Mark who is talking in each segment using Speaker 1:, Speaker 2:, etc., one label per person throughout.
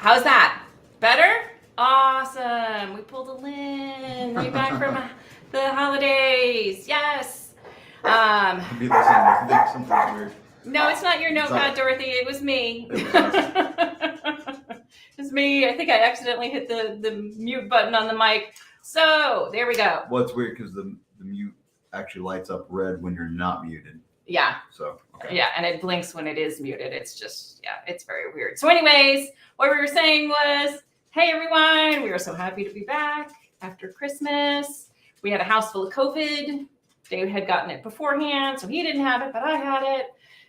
Speaker 1: How's that? Better? Awesome. We pulled a Lynn right back from the holidays. Yes.
Speaker 2: I'd be listening to think something's weird.
Speaker 1: No, it's not your notepad, Dorothy. It was me. It was me. I think I accidentally hit the mute button on the mic. So there we go.
Speaker 2: Well, it's weird because the mute actually lights up red when you're not muted.
Speaker 1: Yeah.
Speaker 2: So, okay.
Speaker 1: Yeah, and it blinks when it is muted. It's just, yeah, it's very weird. So anyways, what we were saying was, hey, everyone, we are so happy to be back after Christmas. We had a house full of COVID. Dave had gotten it beforehand, so he didn't have it, but I had it.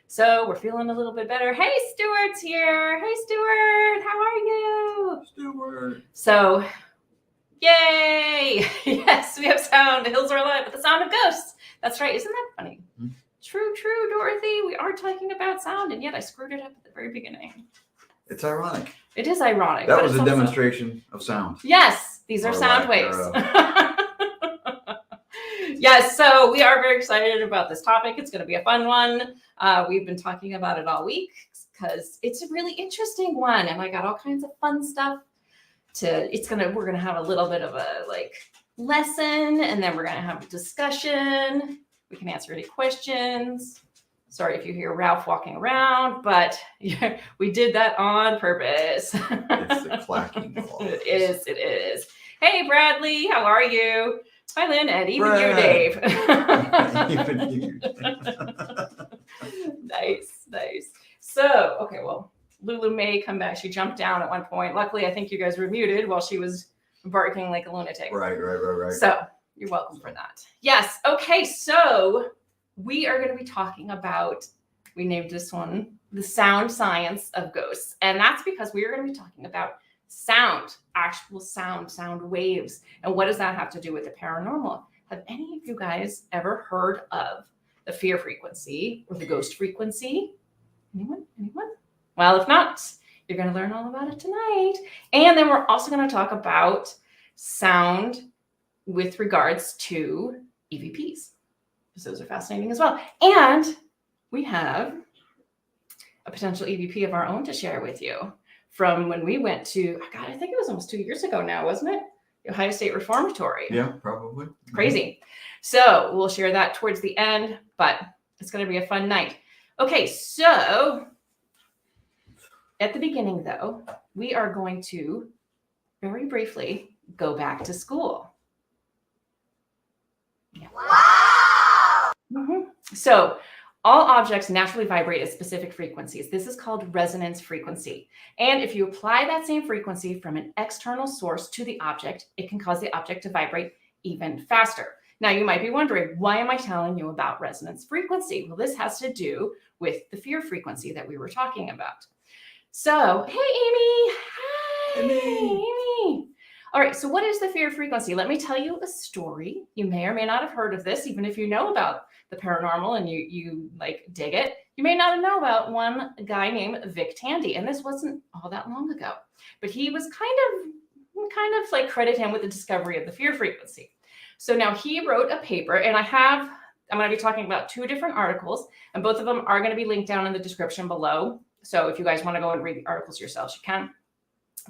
Speaker 1: So we're feeling a little bit better. Hey, Stuart's here. Hey, Stuart, how are you?
Speaker 2: Stuart.
Speaker 1: So, yay. Yes, we have sound. The hills are alive with the sound of ghosts. That's right. Isn't that funny? Mm-hmm. True, Dorothy. We are talking about sound, and yet I screwed it up at the very beginning.
Speaker 2: It's ironic.
Speaker 1: It is ironic.
Speaker 2: That was a demonstration of sound.
Speaker 1: Yes, these are sound waves. Yes, so we are very excited about this topic. It's going to be a fun one. We've been talking about it all week because it's a really interesting one, and I got all kinds of fun stuff. We're gonna have a little bit of a lesson, and then we're gonna have a discussion. We can answer any questions. Sorry if you hear Ralph walking around, but yeah, we did that on purpose.
Speaker 2: It's the clacking claws.
Speaker 1: It is. Hey, Bradley, how are you? Hi, Lynn, and even
Speaker 2: Brad.
Speaker 1: you, Dave.
Speaker 2: Even you.
Speaker 1: Nice. So, okay, well, Lulu may come back. She jumped down at one point. Luckily, I think you guys were muted while she was barking like a lunatic.
Speaker 2: Right.
Speaker 1: So, you're welcome for that. Yes. Okay. So we are going to be talking about, we named this one, the sound science of ghosts. And that's because we are going to be talking about sound, actual sound waves. And what does that have to do with the paranormal? Have any of you guys ever heard of the fear frequency or the ghost frequency? Anyone? Well, if not, you're going to learn all about it tonight. And then we're also going to talk about sound with regards to EVPs. So those are fascinating as well. And we have a potential EVP of our own to share with you from when we went to, I think it was almost 2 years ago now, wasn't it? The Ohio State Reformatory.
Speaker 2: Yeah, probably.
Speaker 1: Crazy. So we'll share that towards the end, but it's going to be a fun night. Okay, so at the beginning, though, we are going to very briefly go back to school. Yeah. Wow! Mm-hmm. So all objects naturally vibrate at specific frequencies. This is called resonance frequency. And if you apply that same frequency from an external source to the object, it can cause the object to vibrate even faster. Now, you might be wondering, why am I telling you about resonance frequency? Well, this has to do with the fear frequency that we were talking about. So, hey, Amy. Hi, Amy. All right, so what is the fear frequency? Let me tell you a story. You may or may not have heard of this, even if you know about the paranormal and you dig it. You may not know about one guy named Vic Tandy, and this wasn't all that long ago. But he was kind of credit him with the discovery of the fear frequency. So now he wrote a paper, and I'm going to be talking about two different articles, and both of them are going to be linked down in the description below. So if you guys want to go and read the articles yourselves, you can.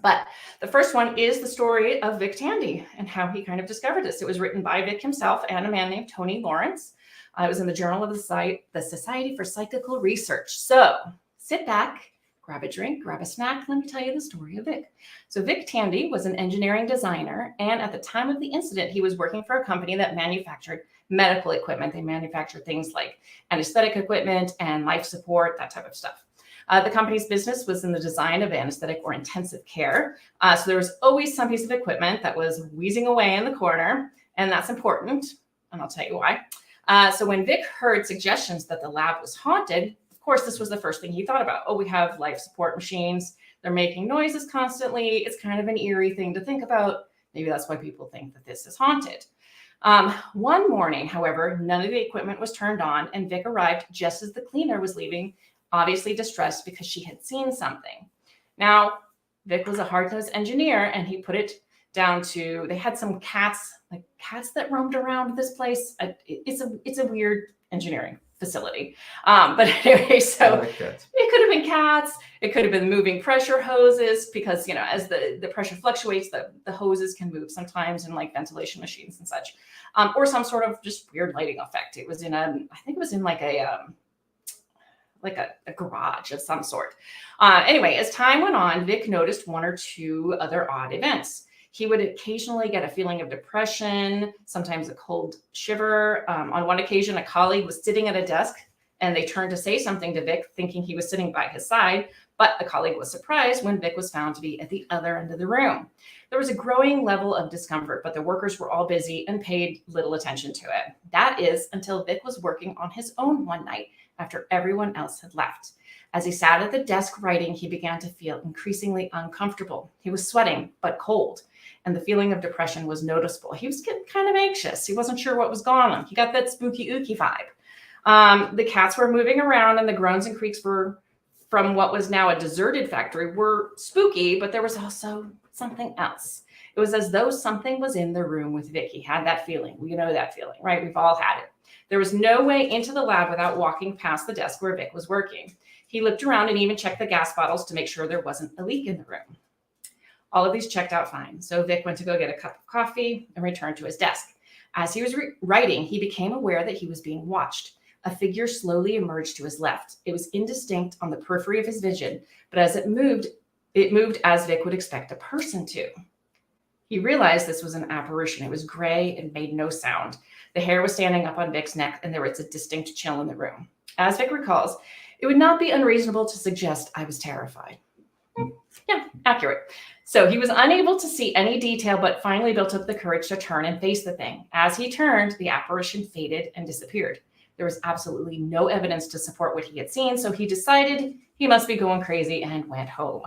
Speaker 1: But the first one is the story of Vic Tandy and how he kind of discovered this. It was written by Vic himself and a man named Tony Lawrence. It was in the Journal of the Society for Psychical Research. So sit back, grab a drink, grab a snack. Let me tell you the story of Vic. So Vic Tandy was an engineering designer. And at the time of the incident, he was working for a company that manufactured medical equipment. They manufactured things like anesthetic equipment and life support, that type of stuff. The company's business was in the design of anesthetic or intensive care. So there was always some piece of equipment that was wheezing away in the corner, and that's important, and I'll tell you why. So when Vic heard suggestions that the lab was haunted, of course, this was the first thing he thought about. Oh, we have life support machines. They're making noises constantly. It's kind of an eerie thing to think about. Maybe that's why people think that this is haunted. One morning, however, none of the equipment was turned on, and Vic arrived just as the cleaner was leaving, obviously distressed because she had seen something. Now, Vic was a hard-nosed engineer, and he put it down to, they had some cats that roamed around this place. It's a weird engineering facility. But anyway, so
Speaker 2: I like cats.
Speaker 1: it could have been cats. It could have been moving pressure hoses because, as the pressure fluctuates, the hoses can move sometimes in like ventilation machines and such, or some sort of just weird lighting effect. It was I think it was in like a garage of some sort. Anyway, as time went on, Vic noticed one or two other odd events. He would occasionally get a feeling of depression, sometimes a cold shiver. On one occasion, a colleague was sitting at a desk and they turned to say something to Vic, thinking he was sitting by his side, but the colleague was surprised when Vic was found to be at the other end of the room. There was a growing level of discomfort, but the workers were all busy and paid little attention to it. That is until Vic was working on his own one night after everyone else had left. As he sat at the desk writing, he began to feel increasingly uncomfortable. He was sweating, but cold, and the feeling of depression was noticeable. He was getting kind of anxious. He wasn't sure what was going on. He got that spooky ooky vibe. The cats were moving around, and the groans and creaks were from what was now a deserted factory were spooky, but there was also something else. It was as though something was in the room with Vic. He had that feeling. We know that feeling, right? We've all had it. There was no way into the lab without walking past the desk where Vic was working. He looked around and even checked the gas bottles to make sure there wasn't a leak in the room. All of these checked out fine. So Vic went to go get a cup of coffee and returned to his desk. As he was writing, he became aware that he was being watched. A figure slowly emerged to his left. It was indistinct on the periphery of his vision, but as it moved as Vic would expect a person to. He realized this was an apparition. It was gray and made no sound. The hair was standing up on Vic's neck, and there was a distinct chill in the room. As Vic recalls, it would not be unreasonable to suggest I was terrified. Yeah, accurate. So he was unable to see any detail, but finally built up the courage to turn and face the thing. As he turned, the apparition faded and disappeared. There was absolutely no evidence to support what he had seen, so he decided he must be going crazy and went home.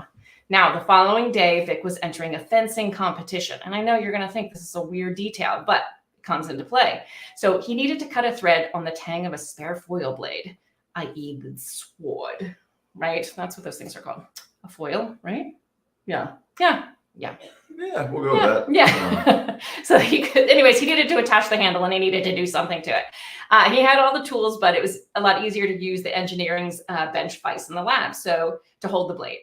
Speaker 1: Now, the following day, Vic was entering a fencing competition. And I know you're going to think this is a weird detail, but it comes into play. So he needed to cut a thread on the tang of a spare foil blade, i.e. the sword, right? That's what those things are called. A foil, right? Yeah.
Speaker 2: Yeah, we'll go with that.
Speaker 1: Yeah. So he needed to attach the handle and he needed to do something to it. He had all the tools, but it was a lot easier to use the engineering's bench vise in the lab to hold the blade.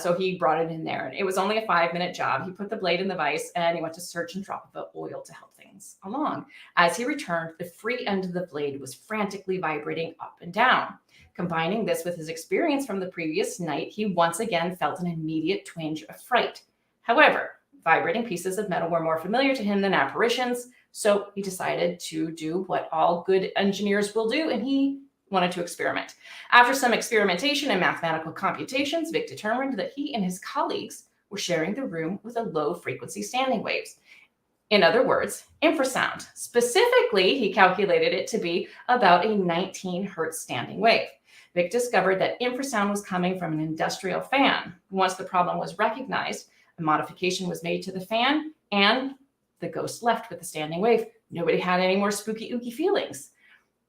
Speaker 1: So he brought it in there, and it was only a 5-minute job. He put the blade in the vise and he went to search and drop the oil to help things along. As he returned, the free end of the blade was frantically vibrating up and down. Combining this with his experience from the previous night, he once again felt an immediate twinge of fright. However, vibrating pieces of metal were more familiar to him than apparitions, so he decided to do what all good engineers will do, and he wanted to experiment. After some experimentation and mathematical computations, Vic determined that he and his colleagues were sharing the room with a low-frequency standing waves. In other words, infrasound. Specifically, he calculated it to be about a 19 hertz standing wave. Vic discovered that infrasound was coming from an industrial fan. Once the problem was recognized, a modification was made to the fan, and the ghost left with the standing wave. Nobody had any more spooky, ooky feelings.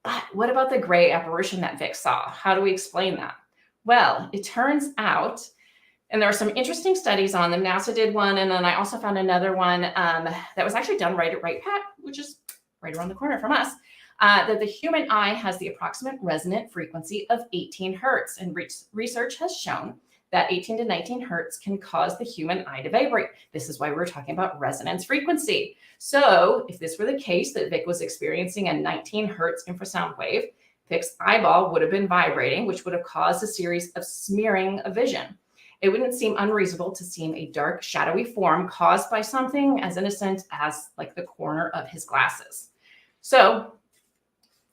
Speaker 1: But what about the gray apparition that Vic saw? How do we explain that? Well, it turns out, and there are some interesting studies on them. NASA did one, and then I also found another one that was actually done right at Wright Pat, which is right around the corner from us, that the human eye has the approximate resonant frequency of 18 hertz. And research has shown that 18 to 19 hertz can cause the human eye to vibrate. This is why we're talking about resonance frequency. So if this were the case that Vic was experiencing a 19 hertz infrasound wave, Vic's eyeball would have been vibrating, which would have caused a series of smearing of vision. It wouldn't seem unreasonable to see a dark, shadowy form caused by something as innocent as like the corner of his glasses. So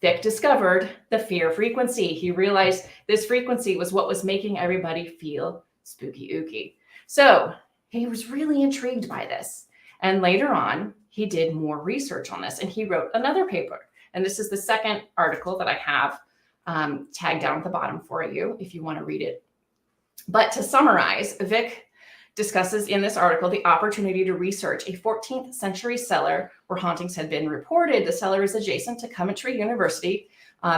Speaker 1: Vic discovered the fear frequency. He realized this frequency was what was making everybody feel spooky ooky. So he was really intrigued by this. And later on, he did more research on this and he wrote another paper. And this is the second article that I have tagged down at the bottom for you if you want to read it. But to summarize, Vic discusses in this article the opportunity to research a 14th century cellar where hauntings had been reported. The cellar is adjacent to Coventry University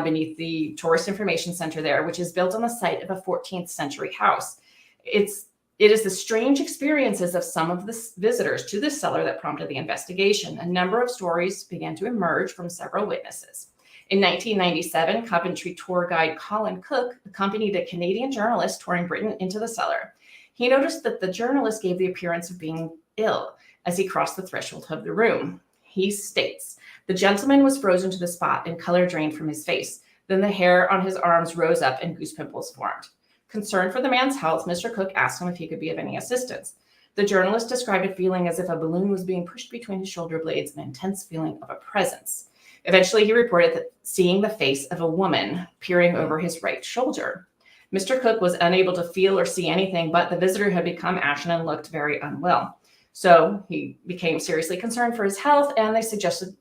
Speaker 1: beneath the Tourist Information Center there, which is built on the site of a 14th century house. It is the strange experiences of some of the visitors to this cellar that prompted the investigation. A number of stories began to emerge from several witnesses. In 1997, Coventry tour guide Colin Cook accompanied a Canadian journalist touring Britain into the cellar. He noticed that the journalist gave the appearance of being ill as he crossed the threshold of the room. He states, "The gentleman was frozen to the spot and color drained from his face. Then the hair on his arms rose up and goose pimples formed. Concerned for the man's health, Mr. Cook asked him if he could be of any assistance. The journalist described a feeling as if a balloon was being pushed between his shoulder blades, an intense feeling of a presence. Eventually, he reported that seeing the face of a woman peering over his right shoulder. Mr. Cook was unable to feel or see anything, but the visitor had become ashen and looked very unwell. So he became seriously concerned for his health, and they suggested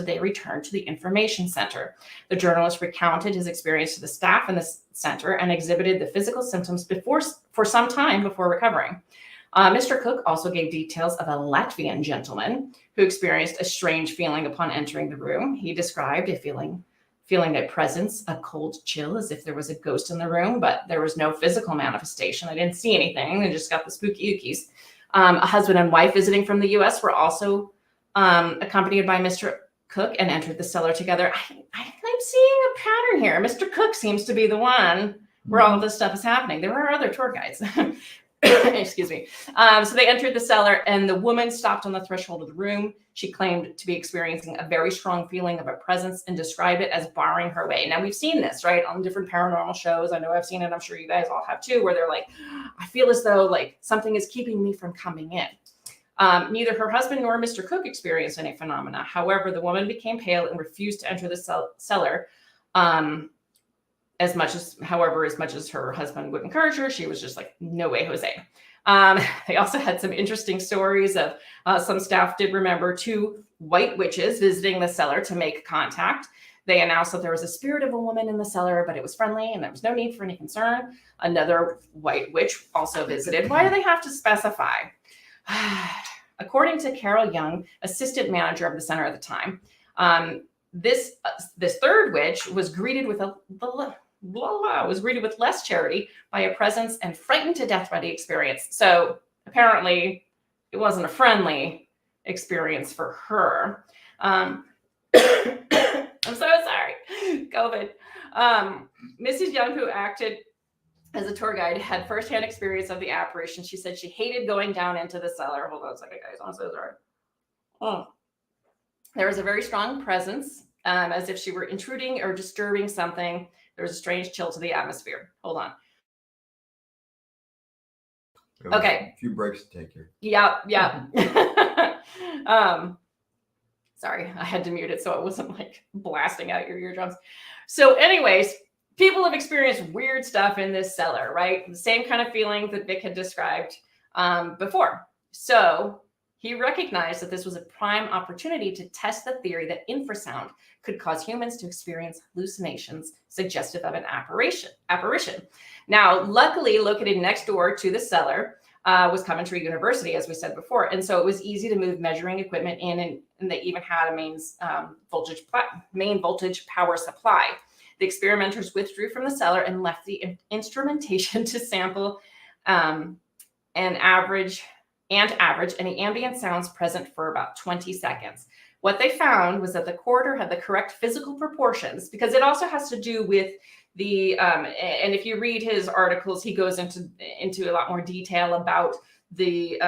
Speaker 1: they return to the information center. The journalist recounted his experience to the staff in the center and exhibited the physical symptoms for some time before recovering. Mr. Cook also gave details of a Latvian gentleman who experienced a strange feeling upon entering the room. He described a feeling a presence, a cold chill, as if there was a ghost in the room, but there was no physical manifestation. I didn't see anything. I just got the spooky ookies. A husband and wife visiting from the U.S. were also accompanied by Mr. Cook and entered the cellar together. I'm seeing a pattern here. Mr. Cook seems to be the one where all of this stuff is happening. There are other tour guides. Excuse me. So they entered the cellar, and the woman stopped on the threshold of the room. She claimed to be experiencing a very strong feeling of a presence and described it as barring her way. Now, we've seen this, right, on different paranormal shows. I know I've seen it. I'm sure you guys all have too, where they're like, I feel as though like something is keeping me from coming in. Neither her husband nor Mr. Cook experienced any phenomena. However, the woman became pale and refused to enter the cellar. As much as her husband would encourage her, she was just like, no way, Jose. They also had some interesting stories of some staff did remember 2 white witches visiting the cellar to make contact. They announced that there was a spirit of a woman in the cellar, but it was friendly and there was no need for any concern. Another white witch also visited. Why do they have to specify? According to Carol Young, assistant manager of the center at the time, this third witch was greeted with less charity by a presence and frightened to death by the experience. So apparently it wasn't a friendly experience for her. I'm so sorry, COVID. Mrs. Young, who acted as a tour guide, had firsthand experience of the apparition. She said she hated going down into the cellar. Hold on a second, guys. I'm so sorry. There was a very strong presence, as if she were intruding or disturbing something. There was a strange chill to the atmosphere. Hold on. Okay.
Speaker 2: A few breaks to take here.
Speaker 1: Yeah. Sorry, I had to mute it so it wasn't like blasting out your eardrums. So anyways, people have experienced weird stuff in this cellar, right? The same kind of feeling that Vic had described before. So he recognized that this was a prime opportunity to test the theory that infrasound could cause humans to experience hallucinations suggestive of an apparition. Now, luckily, located next door to the cellar was Coventry University, as we said before. And so it was easy to move measuring equipment in, and they even had a main voltage power supply. The experimenters withdrew from the cellar and left the instrumentation to sample and average any ambient sounds present for about 20 seconds. What they found was that the corridor had the correct physical proportions, because it also has to do with the, and if you read his articles, he goes into a lot more detail about the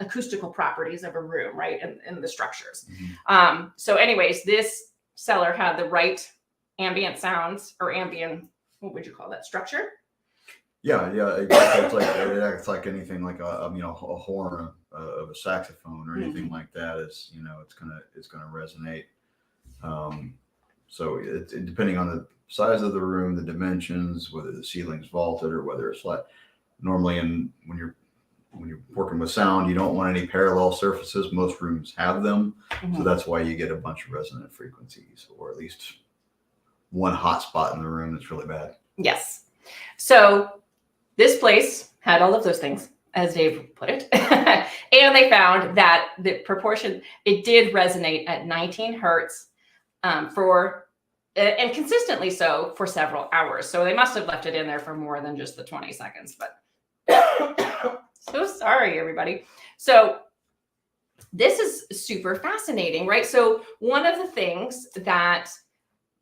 Speaker 1: acoustical properties of a room, right, and the structures. Mm-hmm. So anyways, this cellar had the right ambient sounds, or ambient, what would you call that, structure?
Speaker 2: Yeah, exactly. It's like anything like a horn of a saxophone or anything mm-hmm. like that is, it's gonna resonate. So it's depending on the size of the room, the dimensions, whether the ceiling's vaulted or whether it's flat. Normally, when you're working with sound, you don't want any parallel surfaces. Most rooms have them, mm-hmm. so that's why you get a bunch of resonant frequencies, or at least one hot spot in the room that's really bad.
Speaker 1: Yes. So this place had all of those things, as Dave put it. And they found that the proportion, it did resonate at 19 hertz and consistently so for several hours. So they must have left it in there for more than just the 20 seconds, but so sorry, everybody. So this is super fascinating, right? So one of the things that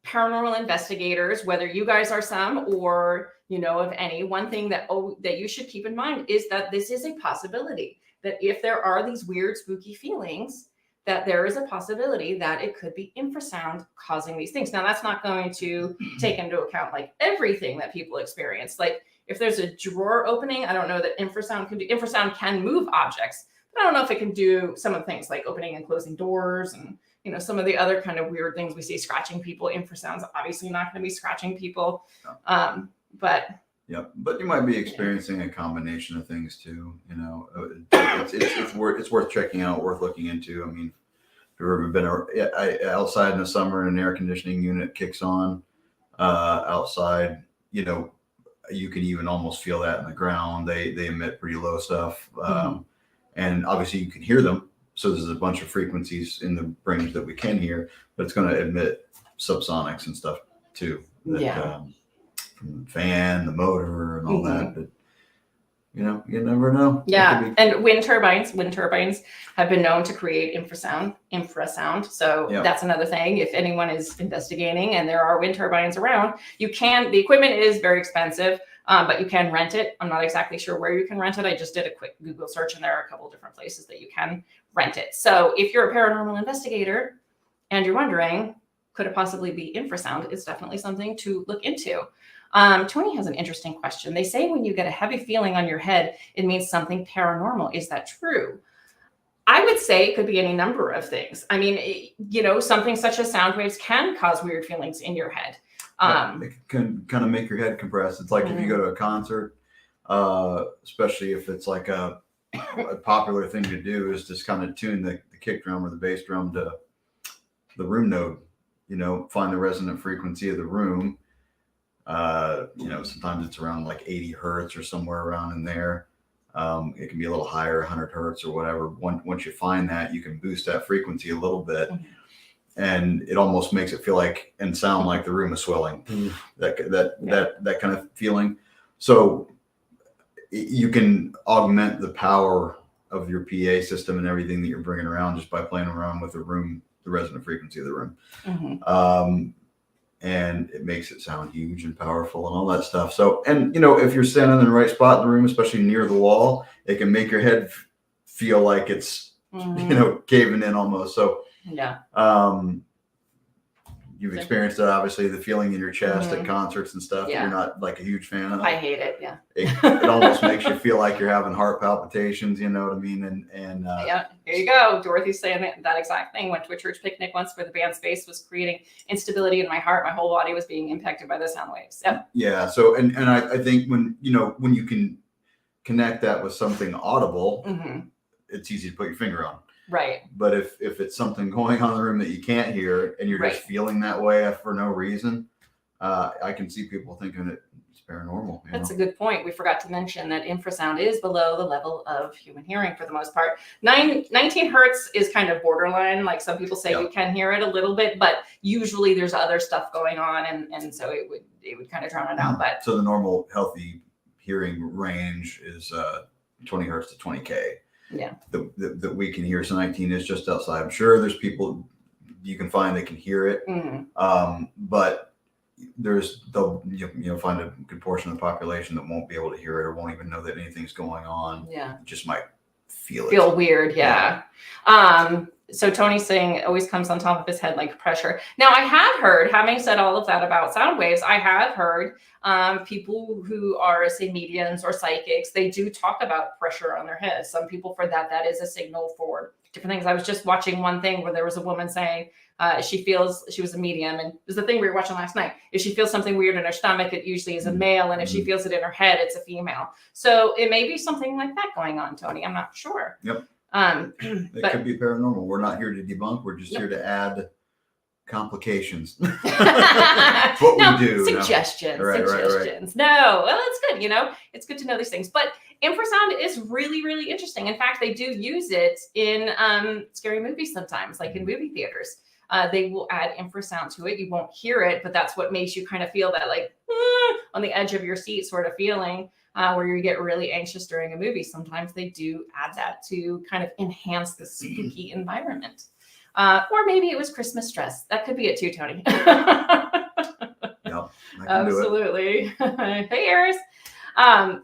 Speaker 1: paranormal investigators, whether you guys are some or you know of any, one thing that that you should keep in mind is that this is a possibility, that if there are these weird spooky feelings, that there is a possibility that it could be infrasound causing these things. Now that's not going to take into account like everything that people experience. Like if there's a drawer opening, I don't know that infrasound can move objects, but I don't know if it can do some of the things like opening and closing doors and you know, some of the other kind of weird things we see, scratching people. Infrasound's obviously not going to be scratching people. But
Speaker 2: you might be experiencing a combination of things too. You know, it's worth checking out, worth looking into. I mean, if you've ever been outside in the summer and an air conditioning unit kicks on outside, you know, you can even almost feel that in the ground. They emit pretty low stuff, and obviously you can hear them. So there's a bunch of frequencies in the range that we can hear, but it's going to emit subsonics and stuff too. From the fan, the motor, and all that. But you know, you never know.
Speaker 1: Yeah, and wind turbines have been known to create infrasound. So that's another thing. If anyone is investigating and there are wind turbines around, the equipment is very expensive, but you can rent it. I'm not exactly sure where you can rent it. I just did a quick Google search and there are a couple of different places that you can rent it. So if you're a paranormal investigator and you're wondering, could it possibly be infrasound? It's definitely something to look into. Tony has an interesting question. They say when you get a heavy feeling on your head, it means something paranormal. Is that true? I would say it could be any number of things. I mean, you know, something such as sound waves can cause weird feelings in your head.
Speaker 2: It can kind of make your head compress. It's like if you go to a concert, especially if it's like a popular thing to do is just kind of tune the kick drum or the bass drum to the room node, you know, find the resonant frequency of the room. You know, sometimes it's around like 80 hertz or somewhere around in there. It can be a little higher, 100 hertz or whatever. Once you find that, you can boost that frequency a little bit, and it almost makes it feel like and sound like the room is swelling. That kind of feeling. So you can augment the power of your PA system and everything that you're bringing around just by playing around with the room, the resonant frequency of the room. And it makes it sound huge and powerful and all that stuff. So, and you know, if you're standing in the right spot in the room, especially near the wall, it can make your head feel like it's, you know, caving in almost. So, you've experienced it, obviously, the feeling in your chest at concerts and stuff. You're not like a huge fan of it.
Speaker 1: I hate it.
Speaker 2: It almost makes you feel like you're having heart palpitations, you know what I mean? And
Speaker 1: here you go. Dorothy's saying that exact thing. Went to a church picnic once where the band's bass was creating instability in my heart. My whole body was being impacted by the sound waves.
Speaker 2: Yeah. So, and I think when you can connect that with something audible, it's easy to put your finger on.
Speaker 1: Right.
Speaker 2: But if it's something going on in the room that you can't hear and you're just feeling that way for no reason, I can see people thinking it's paranormal.
Speaker 1: That's a good point. We forgot to mention that infrasound is below the level of human hearing for the most part. 19 hertz is kind of borderline. Like some people say you can hear it a little bit, but usually there's other stuff going on, and so it would kind of drown it out. But
Speaker 2: so the normal healthy hearing range is 20 hertz to 20K.
Speaker 1: Yeah,
Speaker 2: that we can hear. So 19 is just outside. I'm sure there's people you can find that can hear it, but you'll find a good portion of the population that won't be able to hear it or won't even know that anything's going on.
Speaker 1: Yeah,
Speaker 2: just might feel weird.
Speaker 1: Yeah. So Tony's saying it always comes on top of his head like pressure. Now I have heard, having said all of that about sound waves, I have heard people who are, say, mediums or psychics, they do talk about pressure on their heads. Some people, for that is a signal for different things. I was just watching one thing where there was a woman saying she was a medium, and it was the thing we were watching last night. If she feels something weird in her stomach, it usually is a male, and if she feels it in her head, it's a female. So it may be something like that going on, Tony. I'm not sure.
Speaker 2: Yep. It could be paranormal. We're not here to debunk. We're just here to add complications. What we do.
Speaker 1: Suggestions.
Speaker 2: Right.
Speaker 1: No, well, it's good. You know, it's good to know these things. But infrasound is really, really interesting. In fact, they do use it in scary movies sometimes, like in movie theaters. They will add infrasound to it. You won't hear it, but that's what makes you kind of feel that like on the edge of your seat sort of feeling. Where you get really anxious during a movie. Sometimes they do add that to kind of enhance the spooky environment. Or maybe it was Christmas stress. That could be it too, Tony.
Speaker 2: I can do it.
Speaker 1: Absolutely. Hey, Eris.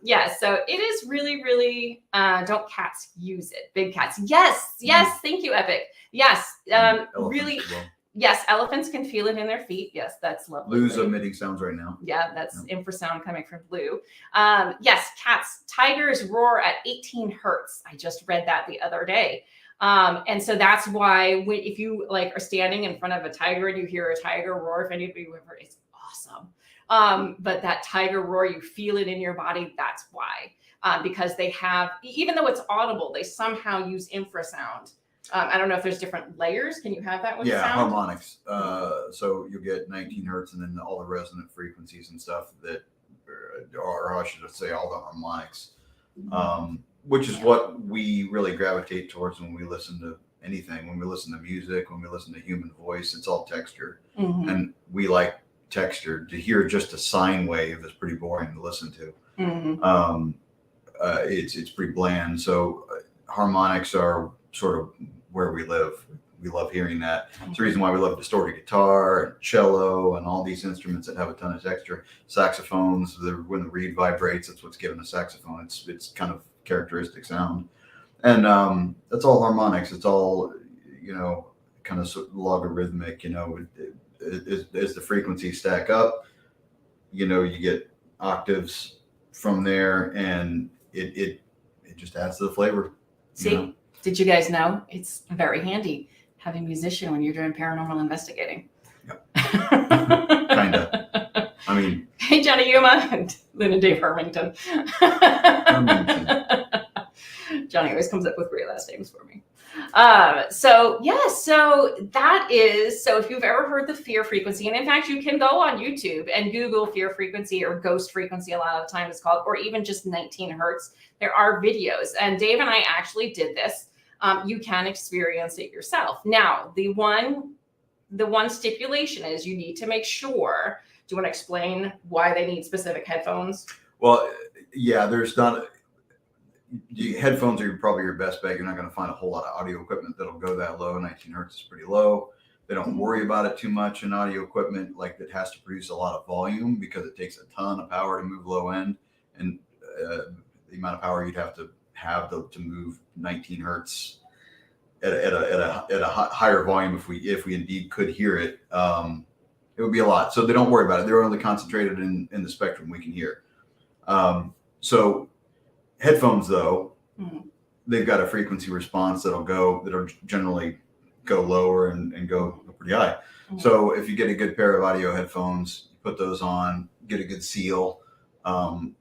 Speaker 1: Yeah, so it is really, really, don't cats use it? Big cats. Yes, yes. Thank you, Epic. Yes,
Speaker 2: Elephants
Speaker 1: really.
Speaker 2: as well.
Speaker 1: Yes, elephants can feel it in their feet. Yes, that's lovely.
Speaker 2: Blue's emitting sounds right now.
Speaker 1: Yeah, that's infrasound coming from Blue. Yes, cats. Tigers roar at 18 hertz. I just read that the other day. And so that's why if you like are standing in front of a tiger and you hear a tiger roar, if anybody ever, it's awesome. But that tiger roar, you feel it in your body. That's why, because they have, even though it's audible, they somehow use infrasound. I don't know if there's different layers. Can you have that with sound?
Speaker 2: Harmonics. So you'll get 19 hertz and then all the resonant frequencies and stuff that, or I should say all the harmonics, which is what we really gravitate towards when we listen to anything, when we listen to music, when we listen to human voice. It's all texture. And we like texture. To hear just a sine wave is pretty boring to listen to. It's pretty bland. So harmonics are sort of where we live. We love hearing that. It's the reason why we love distorted guitar and cello and all these instruments that have a ton of texture. Saxophones, when the reed vibrates, that's what's giving a saxophone. It's kind of characteristic sound. And that's all harmonics. It's all, kind of logarithmic, as the frequencies stack up, you get octaves from there, and it just adds to the flavor.
Speaker 1: See, did you guys know it's very handy having a musician when you're doing paranormal investigating?
Speaker 2: Yep. Kinda. I mean,
Speaker 1: hey, Johnny Yuma and Lynn and Dave Hermington. Johnny always comes up with great last names for me. So that is, so if you've ever heard the fear frequency, and in fact, you can go on YouTube and Google fear frequency or ghost frequency, a lot of the time it's called, or even just 19 hertz. There are videos, and Dave and I actually did this. You can experience it yourself. Now, the one stipulation is you need to make sure, do you want to explain why they need specific headphones?
Speaker 2: Well, yeah, there's not, headphones are probably your best bet. You're not going to find a whole lot of audio equipment that'll go that low. 19 hertz is pretty low. They don't worry about it too much in audio equipment, like that has to produce a lot of volume because it takes a ton of power to move low end, and the amount of power you'd have to move 19 hertz at a higher volume, if we indeed could hear it, it would be a lot. So they don't worry about it. They're only concentrated in the spectrum we can hear. So headphones, though, they've got a frequency response that'll generally go lower and go pretty high. So if you get a good pair of audio headphones, you put those on, get a good seal on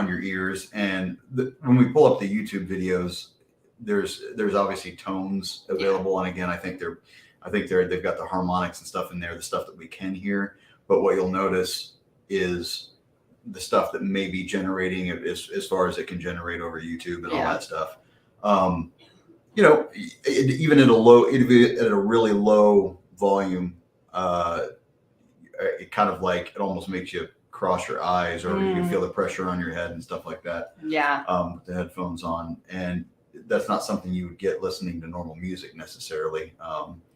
Speaker 2: your ears. And when we pull up the YouTube videos, there's obviously tones available. And again, I think they've got the harmonics and stuff in there, the stuff that we can hear. But what you'll notice is the stuff that may be generating it as far as it can generate over YouTube and all that stuff. Even at a really low volume, it kind of like, it almost makes you cross your eyes, or you can feel the pressure on your head and stuff like that. With the headphones on, and that's not something you would get listening to normal music necessarily.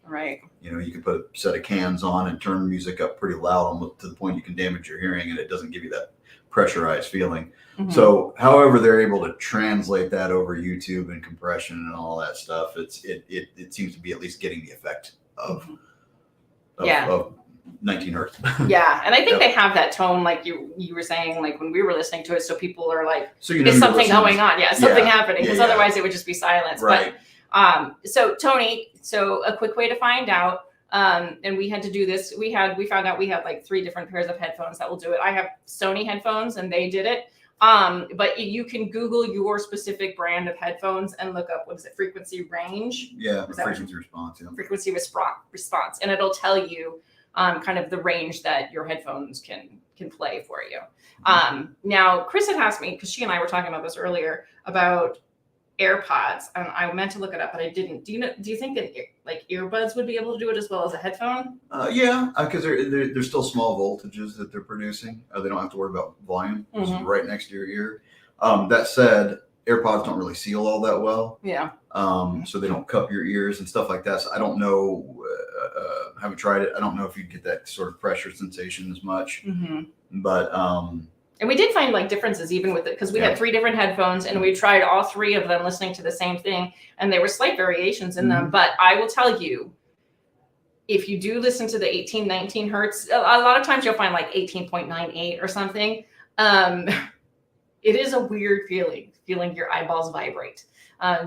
Speaker 1: Right.
Speaker 2: You can put a set of cans on and turn music up pretty loud, almost to the point you can damage your hearing, and it doesn't give you that pressurized feeling. So however they're able to translate that over YouTube and compression and all that stuff, it seems to be at least getting the effect of 19 hertz.
Speaker 1: Yeah, and I think they have that tone, like you were saying, like when we were listening to it, so people are like,
Speaker 2: so
Speaker 1: is something going on? Something happening, because otherwise it would just be silence.
Speaker 2: Right.
Speaker 1: But so Tony, so a quick way to find out, and we had to do this. We found out we had like 3 different pairs of headphones that will do it. I have Sony headphones, and they did it. But you can Google your specific brand of headphones and look up, what is it, frequency range?
Speaker 2: Yeah, frequency response. Yeah.
Speaker 1: Frequency response, and it'll tell you kind of the range that your headphones can play for you. Now, Chris had asked me, because she and I were talking about this earlier, about AirPods, and I meant to look it up, but I didn't. Do you think that like earbuds would be able to do it as well as a headphone?
Speaker 2: Yeah, because they're still small voltages that they're producing. They don't have to worry about volume. It's right next to your ear. That said, AirPods don't really seal all that well.
Speaker 1: Yeah.
Speaker 2: So they don't cup your ears and stuff like that. So I don't know, haven't tried it. I don't know if you get that sort of pressure sensation as much, but,
Speaker 1: and we did find like differences even with it because we had 3 different headphones and we tried all 3 of them listening to the same thing, and there were slight variations in them. But I will tell you, if you do listen to the 18, 19 hertz, a lot of times you'll find like 18.98 or something. It is a weird feeling your eyeballs vibrate.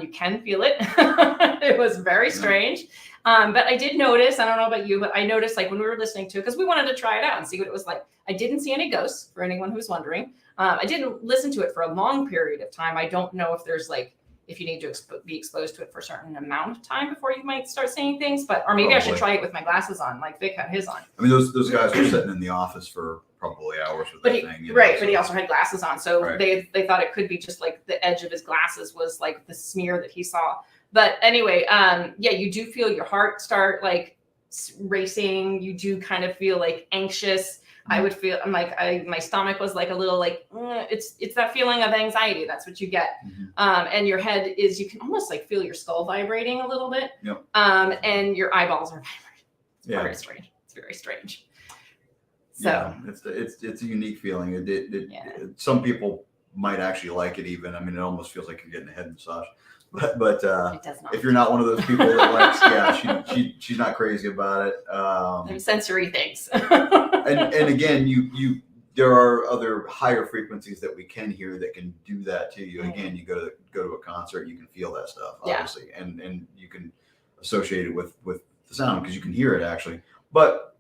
Speaker 1: You can feel it. It was very strange. But I did notice, I don't know about you, but I noticed like when we were listening to it, because we wanted to try it out and see what it was like. I didn't see any ghosts, for anyone who's wondering. I didn't listen to it for a long period of time. I don't know if there's like, if you need to be exposed to it for a certain amount of time before you might start seeing things, or maybe I should try it with my glasses on, like Vic had his on.
Speaker 2: I mean, those guys were sitting in the office for probably hours with that thing.
Speaker 1: But he also had glasses on. So they thought it could be just like the edge of his glasses was like the smear that he saw. But anyway, you do feel your heart start like racing. You do kind of feel like anxious. I would feel, I'm like, my stomach was like a little like, it's that feeling of anxiety. That's what you get. And your head is, you can almost like feel your skull vibrating a little bit. And your eyeballs are vibrating. It's very strange. It's very strange. So
Speaker 2: it's a unique feeling. Some people might actually like it even. I mean, it almost feels like you're getting a head massage. But
Speaker 1: it does not.
Speaker 2: If you're not one of those people that likes, she's not crazy about it.
Speaker 1: Sensory things.
Speaker 2: and again, there are other higher frequencies that we can hear that can do that to you. Again, you go to a concert, you can feel that stuff, obviously, and you can associate it with the sound because you can hear it actually. But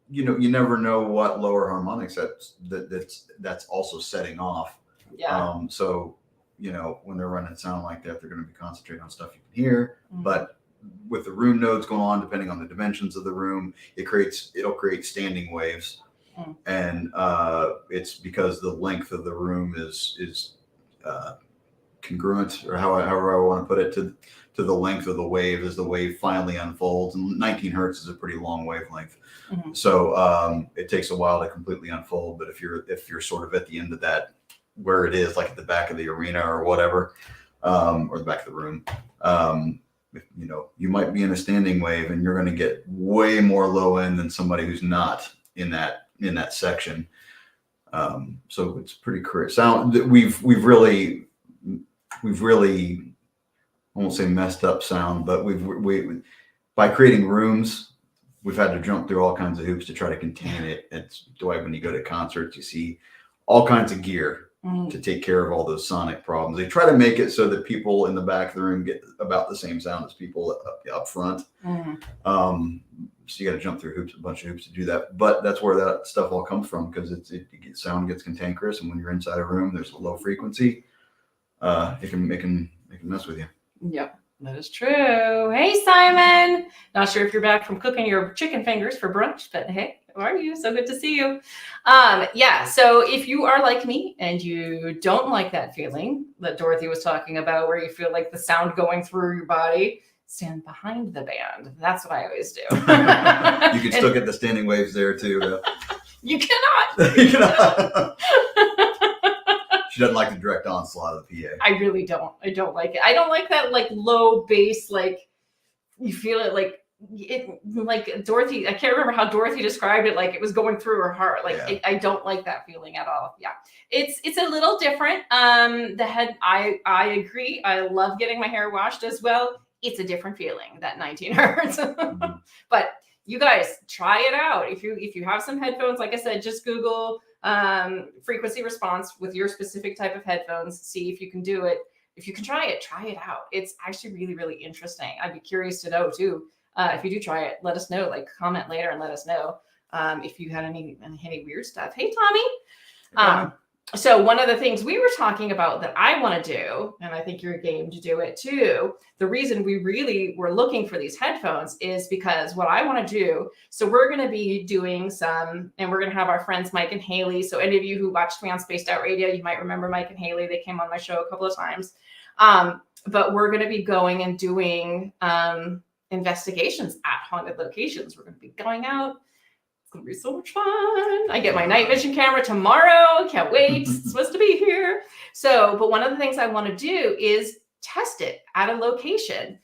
Speaker 2: you never know what lower harmonics that's also setting off. So when they're running sound like that, they're going to be concentrating on stuff you can hear. But with the room nodes going on, depending on the dimensions of the room, it'll create standing waves. And it's because the length of the room is congruent, or however I want to put it, to the length of the wave as the wave finally unfolds. And 19 hertz is a pretty long wavelength. So it takes a while to completely unfold. But if you're sort of at the end of that, where it is, like at the back of the arena or whatever, or the back of the room, you might be in a standing wave and you're going to get way more low end than somebody who's not in that section. So it's pretty correct sound. We've really, I won't say messed up sound, but we by creating rooms, we've had to jump through all kinds of hoops to try to contain it. It's why when you go to concerts, you see all kinds of gear to take care of all those sonic problems. They try to make it so that people in the back of the room get about the same sound as people up front. So you got to jump through a bunch of hoops to do that. But that's where that stuff all comes from, because sound gets cantankerous, and when you're inside a room, there's a low frequency. It can mess with you. Yep.
Speaker 1: That is true. Hey, Simon. Not sure if you're back from cooking your chicken fingers for brunch, but hey, how are you? So good to see you. So if you are like me and you don't like that feeling that Dorothy was talking about, where you feel like the sound going through your body, stand behind the band. That's what I always do.
Speaker 2: You can still get the standing waves there too.
Speaker 1: You cannot.
Speaker 2: You cannot. She doesn't like the direct onslaught of the PA.
Speaker 1: I really don't. I don't like it. I don't like that like low bass, like you feel it like Dorothy. I can't remember how Dorothy described it. Like it was going through her heart. Like I don't like that feeling at all. Yeah, it's a little different. The head. I agree. I love getting my hair washed as well. It's a different feeling, that 19 hertz. But you guys try it out. If you have some headphones, like I said, just Google frequency response with your specific type of headphones. See if you can do it. If you can try it out. It's actually really, really interesting. I'd be curious to know too. If you do try it, let us know. Like comment later and let us know if you had any weird stuff. Hey, Tommy. So one of the things we were talking about that I want to do, and I think you're game to do it too, the reason we really were looking for these headphones is because what I want to do, so we're going to be doing some, and we're going to have our friends Mike and Haley. So any of you who watched me on Spaced Out Radio, you might remember Mike and Haley. They came on my show a couple of times. But we're going to be going and doing investigations at haunted locations. We're going to be going out. It's going to be so much fun. I get my night vision camera tomorrow. Can't wait. It's supposed to be here. So, but one of the things I want to do is test it at a location,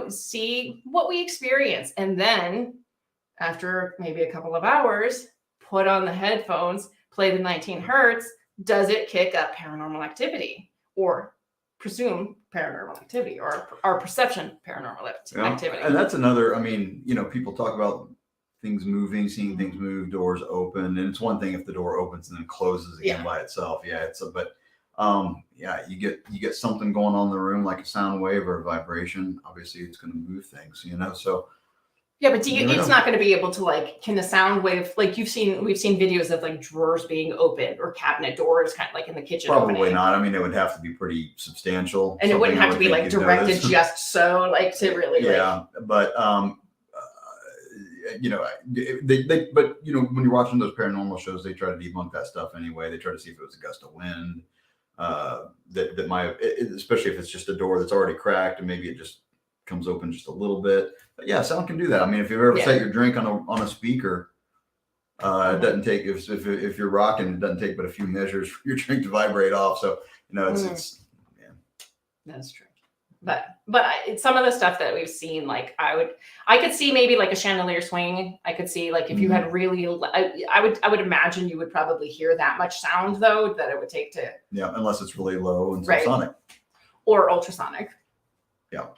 Speaker 1: see what we experience. And then after maybe a couple of hours, put on the headphones, play the 19 hertz. Does it kick up paranormal activity or presume paranormal activity or our perception paranormal activity?
Speaker 2: And that's another, people talk about things moving, seeing things move, doors open. And it's one thing if the door opens and then closes again by itself. Yeah. You get something going on in the room, like a sound wave or a vibration. Obviously it's going to move things, so.
Speaker 1: Yeah, but it's not going to be able to can the sound wave, we've seen videos of drawers being opened or cabinet doors kind of in the kitchen.
Speaker 2: Probably
Speaker 1: opening.
Speaker 2: Not. It would have to be pretty substantial.
Speaker 1: And it wouldn't have to be directed just so to really.
Speaker 2: Yeah. But, but when you're watching those paranormal shows, they try to debunk that stuff anyway. They try to see if it was a gust of wind, that might, especially if it's just a door that's already cracked and maybe it just comes open just a little bit. But yeah, sound can do that. If you've ever set your drink on a speaker, it doesn't take, if you're rocking, it doesn't take but a few measures for your drink to vibrate off. So, it's
Speaker 1: That's true. But some of the stuff that we've seen, I could see maybe a chandelier swing. I could see if you had really, I would imagine you would probably hear that much sound though that it would take to.
Speaker 2: Yeah, unless it's really low and subsonic.
Speaker 1: Or ultrasonic.
Speaker 2: Yeah.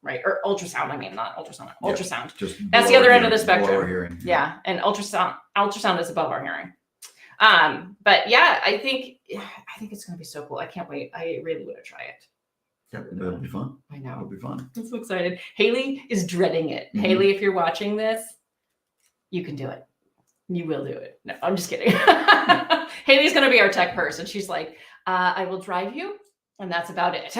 Speaker 1: Right, or ultrasound. Not ultrasonic.
Speaker 2: Yeah,
Speaker 1: ultrasound.
Speaker 2: Just
Speaker 1: that's the other end of the spectrum.
Speaker 2: Hearing.
Speaker 1: Yeah, and ultrasound is above our hearing. But yeah, I think it's going to be so cool. I can't wait. I really want to try it.
Speaker 2: Yeah, it'll be fun.
Speaker 1: I know.
Speaker 2: It'll be fun.
Speaker 1: I'm so excited. Haley is dreading it. Mm-hmm. Haley, if you're watching this, you can do it. You will do it. No, I'm just kidding. Haley's going to be our tech person. She's like, I will drive you, and that's about it.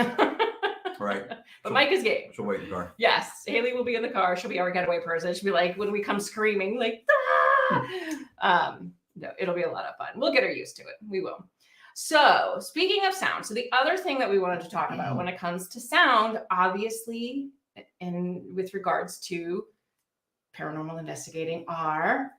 Speaker 2: Right.
Speaker 1: But Mike is game.
Speaker 2: She'll wait in the car.
Speaker 1: Yes. Haley will be in the car. She'll be our getaway person. She'll be like, when we come screaming, no, it'll be a lot of fun. We'll get her used to it. We will. So speaking of sound, so the other thing that we wanted to talk about when it comes to sound, obviously, and with regards to paranormal investigating, are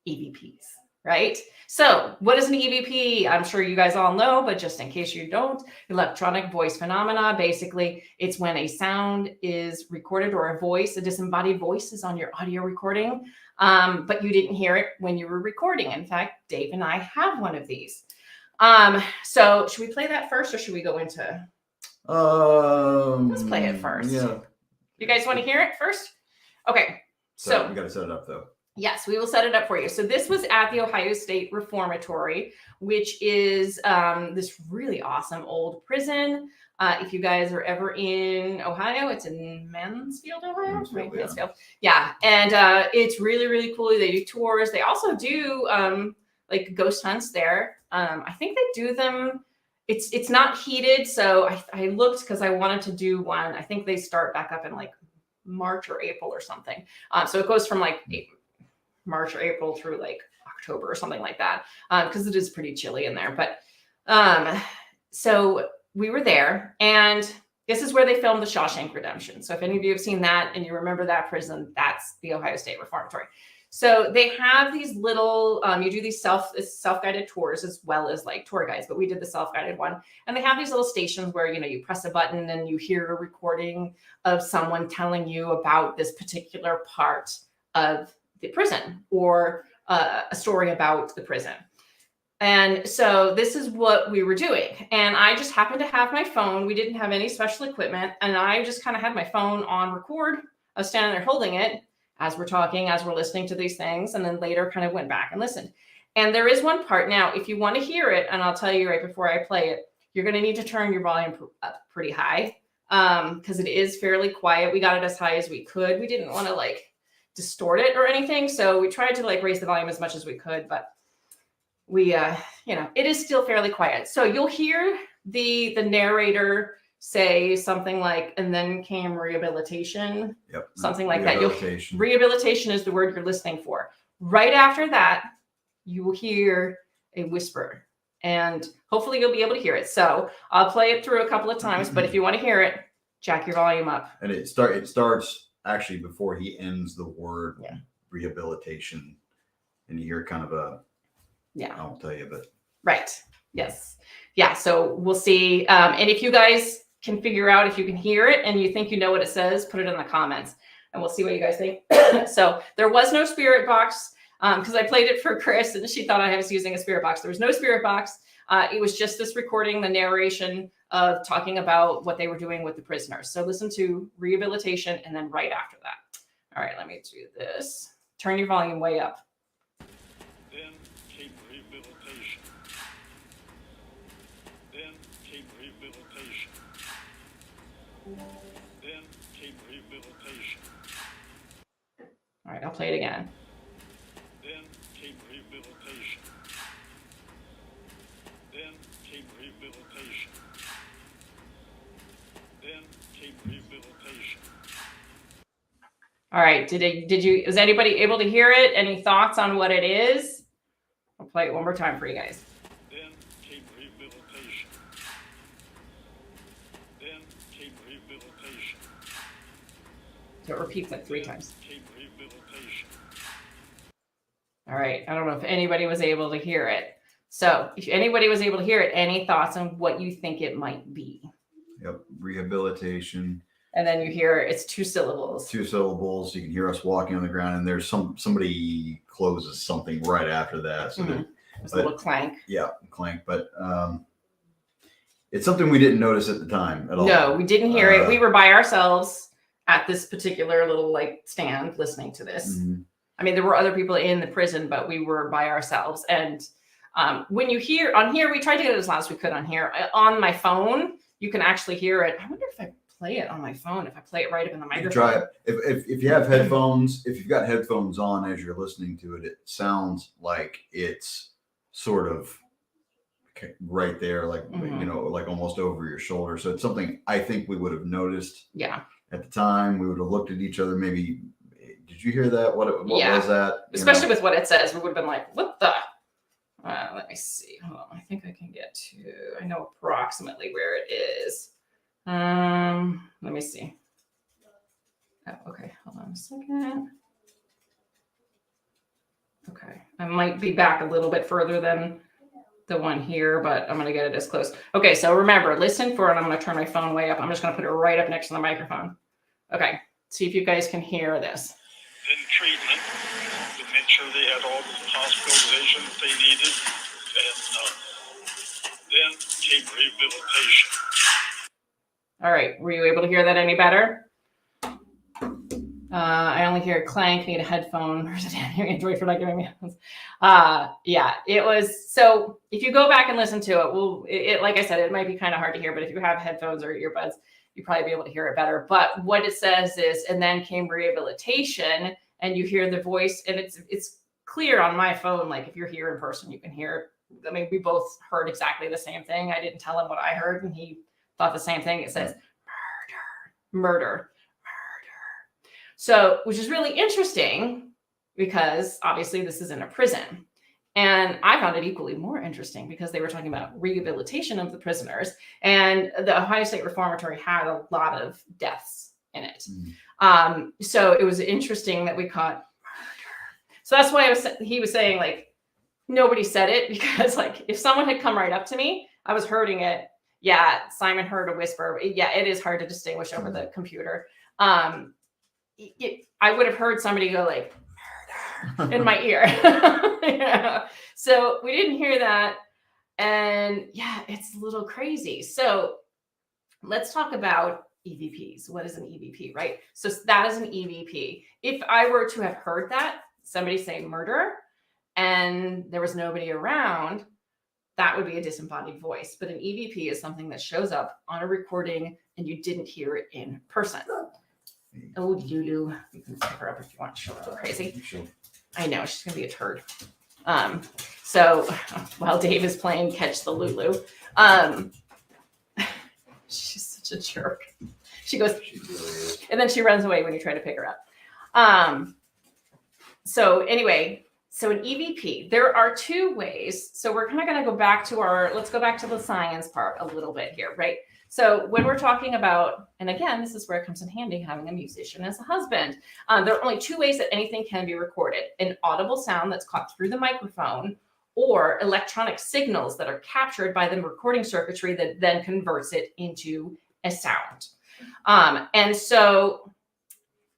Speaker 1: EVPs, right? So what is an EVP? I'm sure you guys all know, but just in case you don't, electronic voice phenomena. Basically, it's when a sound is recorded or a disembodied voice is on your audio recording, but you didn't hear it when you were recording. In fact, Dave and I have one of these. So should we play that first or should we go into? Let's play it first.
Speaker 2: Yeah.
Speaker 1: You guys want to hear it first? Okay. So
Speaker 2: we got to set it up though.
Speaker 1: Yes, we will set it up for you. So this was at the Ohio State Reformatory, which is this really awesome old prison. If you guys are ever in Ohio, it's in Mansfield, Ohio, right?
Speaker 2: Yeah.
Speaker 1: Mansfield. Yeah. And it's really, really cool. They do tours. They also do ghost hunts there. I think they do them. It's not heated. So I looked because I wanted to do one. I think they start back up in March or April or something. So it goes from March or April through October or something like that. Because it is pretty chilly in there. But so we were there, and this is where they filmed the Shawshank Redemption. So if any of you have seen that and you remember that prison, that's the Ohio State Reformatory. So they have these little, you do these self-guided tours as well as tour guides, but we did the self-guided one. And they have these little stations where, you press a button and you hear a recording of someone telling you about this particular part of the prison or a story about the prison. And so this is what we were doing. And I just happened to have my phone. We didn't have any special equipment. And I just kind of had my phone on record. I was standing there holding it as we're talking, as we're listening to these things. And then later kind of went back and listened. And there is one part now, if you want to hear it, and I'll tell you right before I play it, you're going to need to turn your volume up pretty high because it is fairly quiet. We got it as high as we could. We didn't want to distort it or anything. So we tried to raise the volume as much as we could, but we, it is still fairly quiet. So you'll hear the narrator say something and then came rehabilitation.
Speaker 2: Yep.
Speaker 1: Something like that. Rehabilitation is the word you're listening for. Right after that, you will hear a whisper, and hopefully you'll be able to hear it. So I'll play it through a couple of times, but if you want to hear it, jack your volume up.
Speaker 2: And it starts actually before he ends the word rehabilitation, and you hear kind of a, I won't tell you, but
Speaker 1: right. Yes. yeah, so we'll see. And if you guys can figure out if you can hear it and you think you know what it says, put it in the comments and we'll see what you guys think. So there was no spirit box because I played it for Chris and she thought I was using a spirit box. There was no spirit box. It was just this recording, the narration of talking about what they were doing with the prisoners. So listen to rehabilitation and then right after that. All right, let me do this. Turn your volume way up.
Speaker 3: Then came rehabilitation. Then came rehabilitation. Then came rehabilitation.
Speaker 1: All right, I'll play it again.
Speaker 3: Then came rehabilitation. Then came rehabilitation. Then came rehabilitation.
Speaker 1: All right, is anybody able to hear it? Any thoughts on what it is? I'll play it one more time for you guys.
Speaker 3: Then came rehabilitation. Then came rehabilitation.
Speaker 1: So it repeats like 3 times.
Speaker 3: Came rehabilitation.
Speaker 1: All right, I don't know if anybody was able to hear it. So if anybody was able to hear it, any thoughts on what you think it might be?
Speaker 2: Yep. Rehabilitation.
Speaker 1: And then you hear it's 2 syllables.
Speaker 2: 2 syllables. You can hear us walking on the ground, and there's somebody closes something right after that. So
Speaker 1: There's a little clank.
Speaker 2: yeah, clank. But it's something we didn't notice at the time at all.
Speaker 1: No, we didn't hear it. We were by ourselves at this particular little like stand listening to this.
Speaker 2: Mm-hmm.
Speaker 1: I mean, there were other people in the prison, but we were by ourselves. And when you hear on here, we tried to get it as loud as we could on here. On my phone, you can actually hear it. I wonder if I play it on my phone, if I play it right up in the microphone.
Speaker 2: Try it. If you have headphones, if you've got headphones on as you're listening to it, it sounds like it's sort of right there, like like almost over your shoulder. So it's something I think we would have noticed.
Speaker 1: Yeah.
Speaker 2: At the time, we would have looked at each other. Maybe, did you hear that? What was that?
Speaker 1: Especially with what it says, we would have been like, "What the?" Let me see. Hold on. I think I can get to. I know approximately where it is. Let me see. Oh, okay. Hold on a second. Okay. I might be back a little bit further than the one here, but I'm going to get it as close. Okay. So remember, listen for it. I'm going to turn my phone way up. I'm just going to put it right up next to the microphone. Okay. See if you guys can hear this.
Speaker 3: Then treatment to make sure they had all the hospitalization that they needed. And then came rehabilitation.
Speaker 1: All right. Were you able to hear that any better? I only hear a clank. Need a headphone. Or Android for not giving me headphones. Yeah, it was. So if you go back and listen to it, like I said, it might be kind of hard to hear, but if you have headphones or earbuds, you'll probably be able to hear it better. But what it says is, and then came rehabilitation, and you hear the voice, and it's clear on my phone. Like if you're here in person, you can hear it. I mean, we both heard exactly the same thing. I didn't tell him what I heard, and he thought the same thing. It says murder. So, which is really interesting because obviously this is in a prison. And I found it equally more interesting because they were talking about rehabilitation of the prisoners. And the Ohio State Reformatory had a lot of deaths in it. So it was interesting that we caught murder. So that's why he was saying, like, nobody said it because, like, if someone had come right up to me, I was hearing it. Yeah, Simon heard a whisper. Yeah, it is hard to distinguish over the computer. I would have heard somebody go like murder in my ear. Yeah. So we didn't hear that. And yeah, it's a little crazy. So let's talk about EVPs. What is an EVP, right? So that is an EVP. If I were to have heard that, somebody say murder, and there was nobody around, that would be a disembodied voice. But an EVP is something that shows up on a recording and you didn't hear it in person. Oh, Lulu. You can pick her up if you want. She'll go crazy. I know. She's going to be a turd. So while Dave is playing Catch the Lulu, she's such a jerk. She goes, and then she runs away when you try to pick her up. So anyway, so an EVP, there are 2 ways. So we're kind of going to go back to let's go back to the science part a little bit here, right? So when we're talking about, and again, this is where it comes in handy having a musician as a husband. There are only 2 ways that anything can be recorded: an audible sound that's caught through the microphone, or electronic signals that are captured by the recording circuitry that then converts it into a sound. And so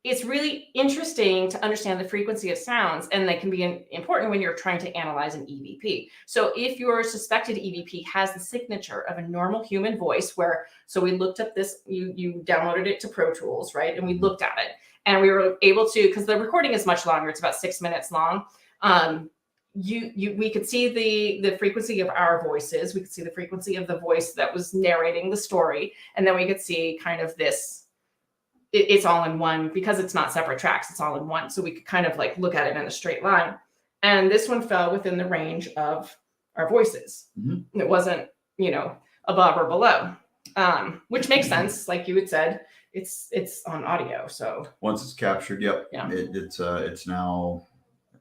Speaker 1: it's really interesting to understand the frequency of sounds, and they can be important when you're trying to analyze an EVP. So if your suspected EVP has the signature of a normal human voice, so we looked up this, you downloaded it to Pro Tools, right? And we looked at it, and we were able to, because the recording is much longer, it's about 6 minutes long. We could see the frequency of our voices. We could see the frequency of the voice that was narrating the story. And then we could see kind of this, it's all in one, because it's not separate tracks, it's all in one. So we could kind of like look at it in a straight line. And this one fell within the range of our voices. Mm-hmm. It wasn't, above or below, which makes sense. Like you had said, it's on audio. So
Speaker 2: once it's captured, yep. Yeah. It's now,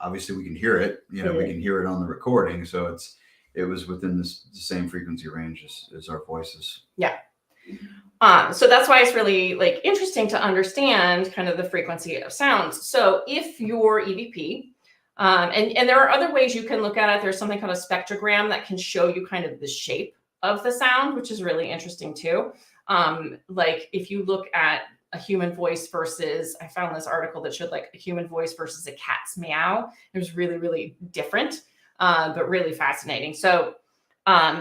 Speaker 2: obviously we can hear it, we can hear it on the recording. So it was within the same frequency range as our voices.
Speaker 1: Yeah. So that's why it's really like interesting to understand kind of the frequency of sounds. So if your EVP, and there are other ways you can look at it. There's something called a spectrogram that can show you kind of the shape of the sound, which is really interesting too. Like if you look at a human voice versus, I found this article that showed like a human voice versus a cat's meow. It was really, really different, but really fascinating. So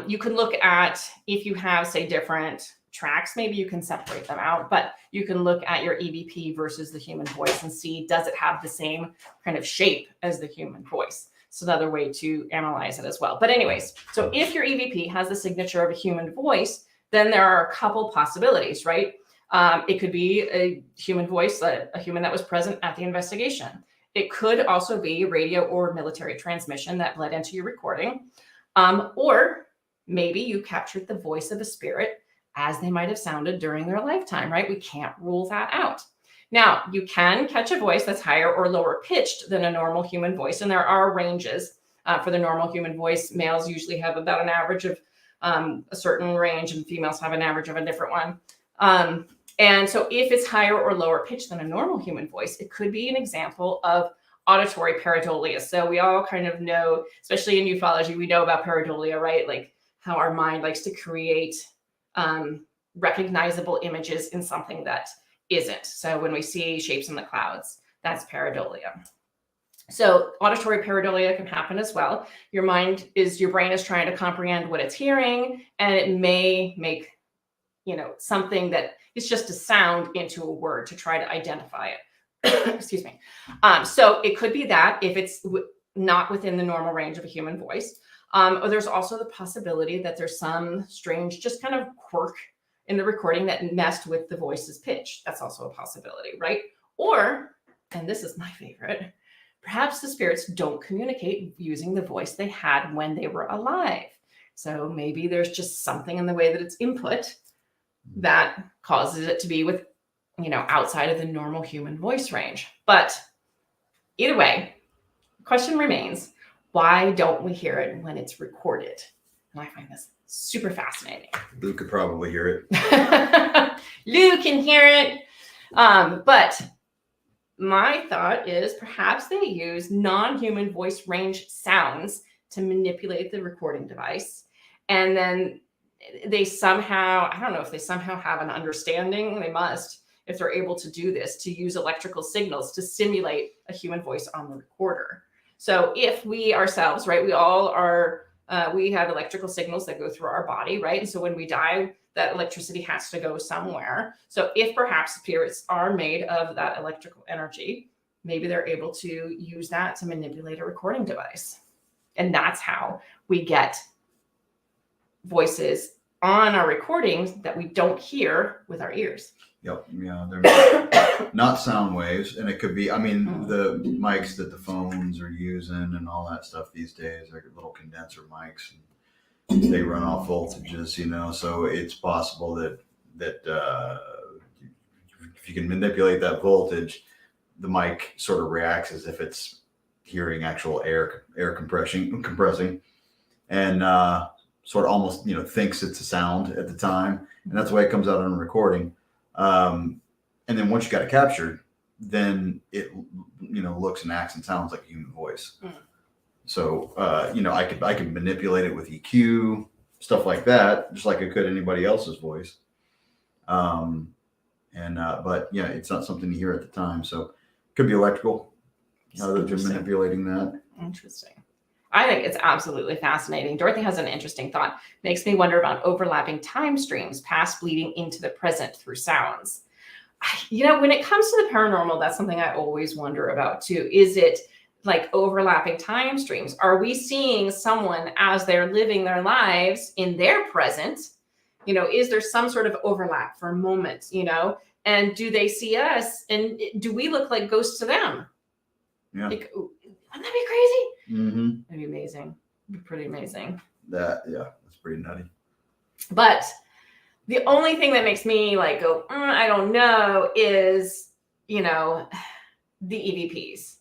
Speaker 1: you can look at, if you have, say, different tracks, maybe you can separate them out, but you can look at your EVP versus the human voice and see, does it have the same kind of shape as the human voice? It's another way to analyze it as well. But anyways, so if your EVP has the signature of a human voice, then there are a couple possibilities, right? It could be a human voice, a human that was present at the investigation. It could also be radio or military transmission that bled into your recording. Or maybe you captured the voice of a spirit as they might have sounded during their lifetime, right? We can't rule that out. Now, you can catch a voice that's higher or lower pitched than a normal human voice, and there are ranges for the normal human voice. Males usually have about an average of a certain range, and females have an average of a different one. And so if it's higher or lower pitched than a normal human voice, it could be an example of auditory pareidolia. So we all kind of know, especially in ufology, we know about pareidolia, right? Like how our mind likes to create recognizable images in something that isn't. So when we see shapes in the clouds, that's pareidolia. So auditory pareidolia can happen as well. Your brain is trying to comprehend what it's hearing, and it may make, something that is just a sound into a word to try to identify it. Excuse me. So it could be that if it's not within the normal range of a human voice. Or there's also the possibility that there's some strange, just kind of quirk in the recording that messed with the voice's pitch. That's also a possibility, right? Or, and this is my favorite, perhaps the spirits don't communicate using the voice they had when they were alive. So maybe there's just something in the way that it's input that causes it to be with, outside of the normal human voice range. But either way, the question remains, why don't we hear it when it's recorded? And I find this super fascinating.
Speaker 2: Lou could probably hear it.
Speaker 1: Lou can hear it. But my thought is perhaps they use non-human voice range sounds to manipulate the recording device. And then they somehow, I don't know if they somehow have an understanding, they must, if they're able to do this, to use electrical signals to simulate a human voice on the recorder. So if we ourselves, right, we all are, we have electrical signals that go through our body, right? And so when we die, that electricity has to go somewhere. So if perhaps spirits are made of that electrical energy, maybe they're able to use that to manipulate a recording device. And that's how we get voices on our recordings that we don't hear with our ears.
Speaker 2: Yep. Yeah. They're not sound waves. And it could be, the mics that the phones are using and all that stuff these days are little condenser mics. And they run off voltages, so it's possible that if you can manipulate that voltage, the mic sort of reacts as if it's hearing actual air compressing, and sort of almost thinks it's a sound at the time, and that's why it comes out on a recording. And then once you got it captured, then it looks and acts and sounds like a human voice. So, I could manipulate it with EQ, stuff like that, just like I could anybody else's voice. But yeah, it's not something you hear at the time. So it could be electrical. That you're manipulating that.
Speaker 1: Interesting. I think it's absolutely fascinating. Dorothy has an interesting thought. Makes me wonder about overlapping time streams, past bleeding into the present through sounds. When it comes to the paranormal, that's something I always wonder about too. Is it like overlapping time streams? Are we seeing someone as they're living their lives in their present? Is there some sort of overlap for a moment, and do they see us and do we look like ghosts to them?
Speaker 2: Yeah.
Speaker 1: Like, wouldn't that be crazy?
Speaker 2: Mm-hmm.
Speaker 1: That'd be amazing. It'd be pretty amazing.
Speaker 2: That's pretty nutty.
Speaker 1: But the only thing that makes me like go, I don't know, is, the EVPs.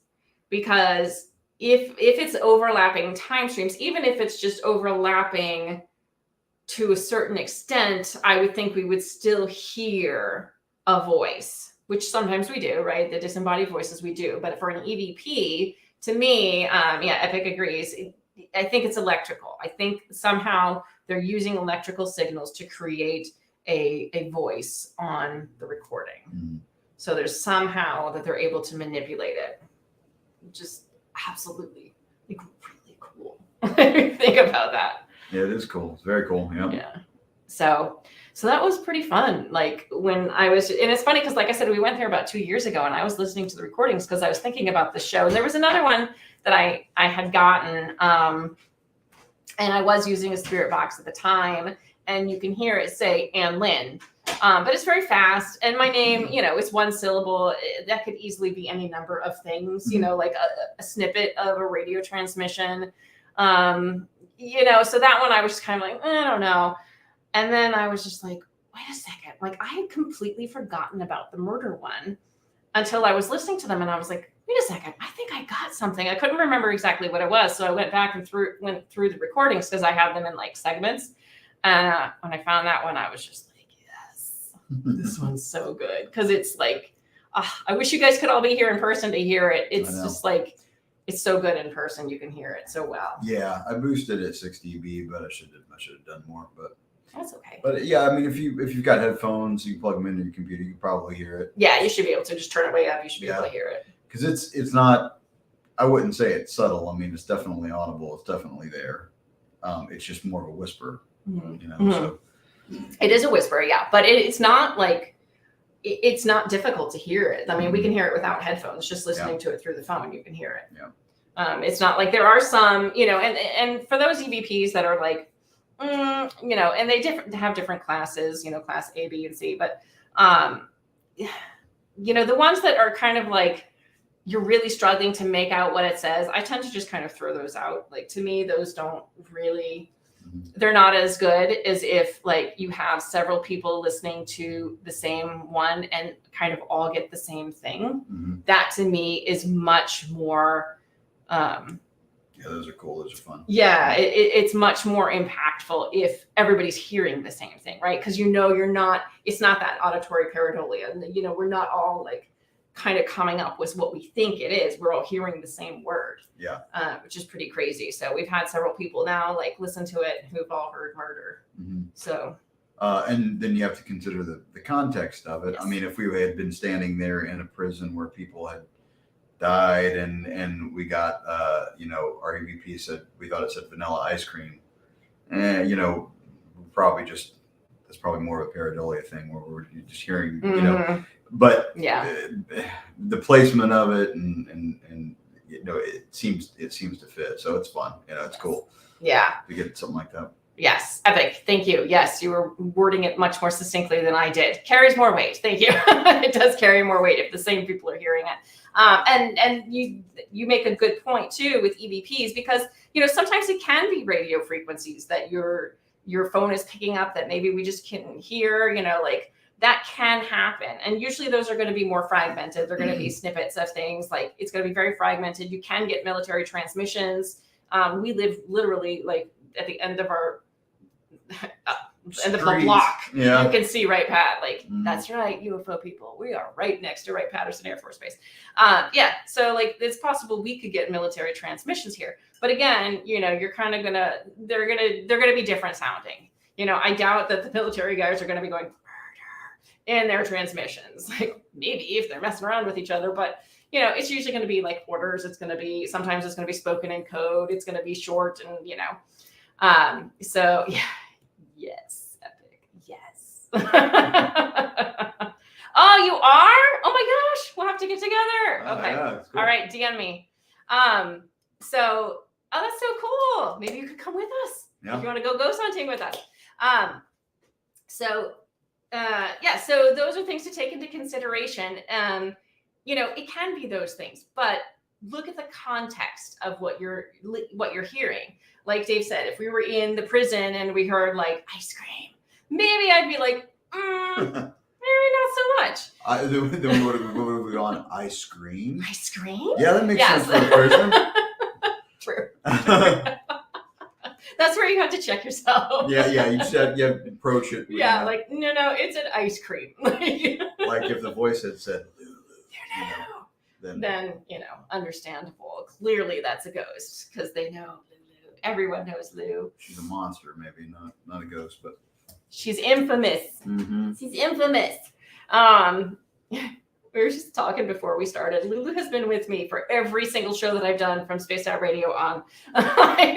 Speaker 1: Because if it's overlapping time streams, even if it's just overlapping to a certain extent, I would think we would still hear a voice, which sometimes we do, right? The disembodied voices we do. But for an EVP, to me, Epic agrees. I think it's electrical. I think somehow they're using electrical signals to create a voice on the recording.
Speaker 2: Mm-hmm.
Speaker 1: So there's somehow that they're able to manipulate it. Just absolutely really cool. Think about that.
Speaker 2: Yeah, it is cool. It's very cool. Yeah.
Speaker 1: Yeah. So that was pretty fun. Like when I was, and it's funny because like I said, we went there about 2 years ago and I was listening to the recordings because I was thinking about the show. And there was another one that I had gotten, and I was using a spirit box at the time, and you can hear it say Ann Lynn. But it's very fast. And my name, it's one syllable. That could easily be any number of things, like a snippet of a radio transmission. So that one I was just kind of like, I don't know. And then I was just like, wait a second. Like I had completely forgotten about the murder one until I was listening to them. And I was like, wait a second. I think I got something. I couldn't remember exactly what it was. So I went back and went through the recordings because I have them in like segments. And when I found that one, I was just like, yes, this one's so good. Because it's like, I wish you guys could all be here in person to hear it. It's just like, it's so good in person. You can hear it so well.
Speaker 2: Yeah, I boosted it 6 dB, but I should have done more. But
Speaker 1: that's okay.
Speaker 2: But yeah, I mean, if you've got headphones, you can plug them into your computer. You can probably hear it.
Speaker 1: Yeah, you should be able to just turn it way up. You should be able to hear it.
Speaker 2: Because it's not. I wouldn't say it's subtle. I mean, it's definitely audible. It's definitely there. It's just more of a whisper.
Speaker 1: Mm-hmm.
Speaker 2: So
Speaker 1: it is a whisper, yeah, but it's not like it's not difficult to hear it. I mean, we can hear it without headphones. Just listening to it through the phone, you can hear it.
Speaker 2: Yeah.
Speaker 1: It's not like there are some, and for those EVPs that are like, and they have different classes, class A, B, and C, but the ones that are kind of like you're really struggling to make out what it says, I tend to just kind of throw those out. Like to me, those don't really. They're not as good as if like you have several people listening to the same one and kind of all get the same thing.
Speaker 2: Mm-hmm.
Speaker 1: That to me is much more.
Speaker 2: Yeah, those are cool. Those are fun.
Speaker 1: Yeah, it's much more impactful if everybody's hearing the same thing, right? Because you're not. It's not that auditory pareidolia, and we're not all like kind of coming up with what we think it is. We're all hearing the same word.
Speaker 2: Yeah.
Speaker 1: Which is pretty crazy. So we've had several people now like listen to it who've all heard murder.
Speaker 2: Mm-hmm.
Speaker 1: So.
Speaker 2: And then you have to consider the context of it.
Speaker 1: Yes.
Speaker 2: I mean, if we had been standing there in a prison where people had died and we got, our EVP said, we thought it said vanilla ice cream. Probably just, that's probably more of a pareidolia thing where we're just hearing,
Speaker 1: Mm-hmm.
Speaker 2: But
Speaker 1: yeah,
Speaker 2: the placement of it and it seems to fit. So it's fun. It's cool.
Speaker 1: Yeah.
Speaker 2: To get something like that.
Speaker 1: Yes. Epic. Thank you. Yes. You were wording it much more succinctly than I did. Carries more weight. Thank you. It does carry more weight if the same people are hearing it. And you make a good point too with EVPs because, sometimes it can be radio frequencies that your phone is picking up that maybe we just can't hear, like that can happen. And usually those are going to be more fragmented. They're going to be snippets of things. Like it's going to be very fragmented. You can get military transmissions. We live literally like at the end of our, end of the
Speaker 2: streets.
Speaker 1: block.
Speaker 2: Yeah.
Speaker 1: You can see Wright Pat. Like,
Speaker 2: Mhm.
Speaker 1: that's right, UFO people. We are right next to Wright-Patterson Air Force Base. Yeah, so like it's possible we could get military transmissions here. But again, you're kind of they're gonna be different sounding. I doubt that the military guys are gonna be going in their transmissions. Like maybe if they're messing around with each other, but it's usually going to be like orders. Sometimes it's going to be spoken in code. It's going to be short and so yeah, yes, epic, yes. Oh, you are? Oh my gosh, we'll have to get together. Okay,
Speaker 2: Yeah, cool.
Speaker 1: All right, DM me. So that's so cool. Maybe you could come with us if you want to go ghost hunting with us. So those are things to take into consideration. It can be those things, but look at the context of what you're hearing. Like Dave said, if we were in the prison and we heard like ice cream, maybe I'd be like, maybe not so much.
Speaker 2: Then what would we go on? Ice cream?
Speaker 1: Ice cream?
Speaker 2: Yeah, that makes sense for the prison.
Speaker 1: True. That's where you have to check yourself.
Speaker 2: Yeah, you just have to approach it.
Speaker 1: Like, no, it's an ice cream.
Speaker 2: Like if the voice had said, Lulu,
Speaker 1: then understandable. Clearly that's a ghost because they know Lulu. Everyone knows Lou.
Speaker 2: She's a monster, maybe, not a ghost, but
Speaker 1: she's infamous.
Speaker 2: Mm-hmm.
Speaker 1: She's infamous. We were just talking before we started. Lulu has been with me for every single show that I've done from Spaced Out Radio on.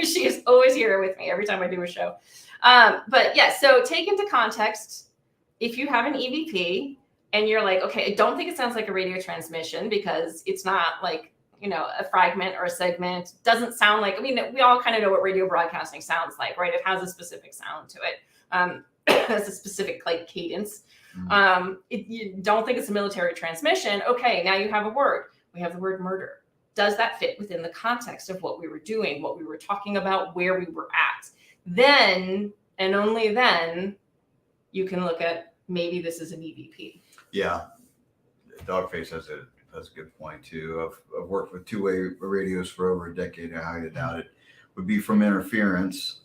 Speaker 1: She is always here with me every time I do a show. But yeah, so take into context, if you have an EVP and you're like, okay, I don't think it sounds like a radio transmission because it's not like, a fragment or a segment. Doesn't sound like, we all kind of know what radio broadcasting sounds like, right? It has a specific sound to it. It has a specific like cadence. You don't think it's a military transmission. Okay, now you have a word. We have the word murder. Does that fit within the context of what we were doing, what we were talking about, where we were at? Then, and only then, you can look at maybe this is an EVP.
Speaker 2: Yeah, Dogface has a good point too. I've worked with two-way radios for over a decade. I highly doubt it would be from interference.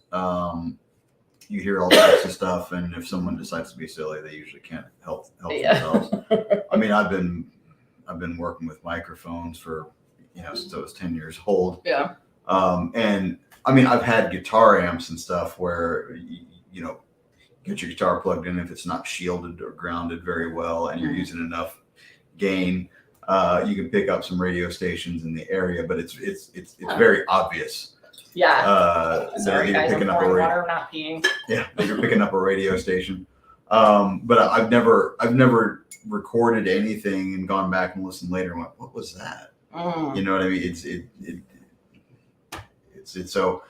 Speaker 2: You hear all types of stuff, and if someone decides to be silly, they usually can't help themselves. I've been working with microphones for since I was 10 years old.
Speaker 1: Yeah.
Speaker 2: And I've had guitar amps and stuff where get your guitar plugged in if it's not shielded or grounded very well, and you're using enough gain, you can pick up some radio stations in the area, but it's very obvious.
Speaker 1: Yeah.
Speaker 2: Sorry,
Speaker 1: guys,
Speaker 2: picking
Speaker 1: I'm
Speaker 2: up a
Speaker 1: pouring water, not peeing.
Speaker 2: Yeah, you're picking up a radio station. But I've never recorded anything and gone back and listened later and went, what was that? You know what I mean? It's so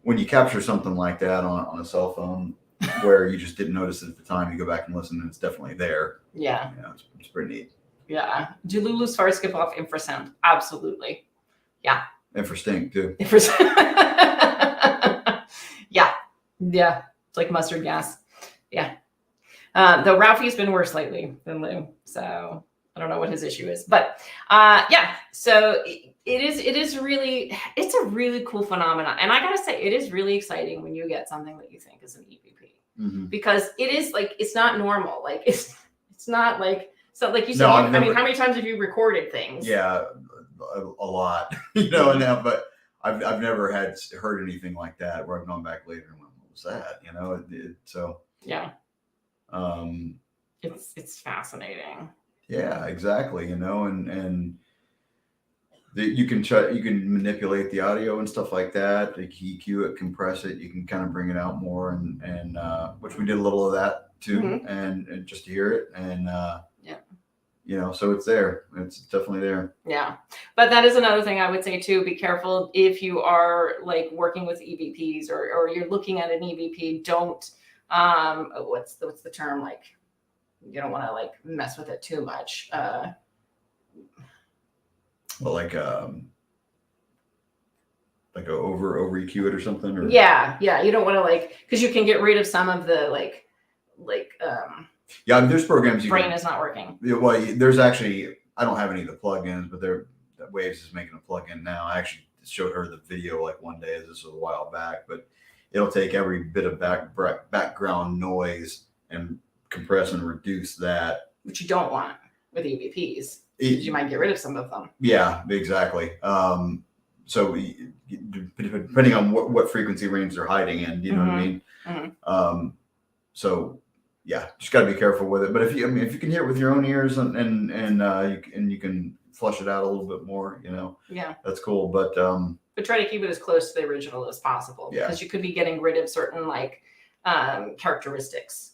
Speaker 2: when you capture something like that on a cell phone where you just didn't notice it at the time, you go back and listen and it's definitely there.
Speaker 1: Yeah.
Speaker 2: It's pretty neat.
Speaker 1: Yeah. Do Lulu's farts give off infrasound? Absolutely. Yeah.
Speaker 2: And for stink too.
Speaker 1: Yeah. It's like mustard gas. Yeah. Though Ralphie's been worse lately than Lou, so I don't know what his issue is, but yeah. So it's a really cool phenomenon, and I gotta say, it is really exciting when you get something that you think is an EVP, because it is like it's not normal. Like it's not like so. Like you said, how many times have you recorded things?
Speaker 2: Yeah. A lot, and now, but I've never heard anything like that where I've gone back later and went, what was that? So
Speaker 1: yeah, it's fascinating.
Speaker 2: Yeah, exactly. And you can manipulate the audio and stuff like that. Like EQ it, compress it. You can kind of bring it out more, and which we did a little of that too, and just to hear it and so it's there. It's definitely there.
Speaker 1: Yeah. But that is another thing I would say too. Be careful if you are like working with EVPs or you're looking at an EVP, don't, what's the term? Like, you don't want to like mess with it too much.
Speaker 2: Well, like a over EQ it or something, or
Speaker 1: yeah. You don't want to because you can get rid of some of the
Speaker 2: there's programs
Speaker 1: brain is not working.
Speaker 2: Well, there's actually, I don't have any of the plugins, but Waves is making a plugin now. I actually showed her the video one day. This was a while back, but it'll take every bit of background noise and compress and reduce that.
Speaker 1: Which you don't want with EVPs. You might get rid of some of them.
Speaker 2: Yeah, exactly. So depending on what frequency range they're hiding in, you know what I mean?
Speaker 1: Mm-hmm.
Speaker 2: So yeah, just got to be careful with it. But if you can hear it with your own ears and you can flush it out a little bit more,
Speaker 1: Yeah,
Speaker 2: that's cool. But
Speaker 1: try to keep it as close to the original as possible, because you could be getting rid of certain characteristics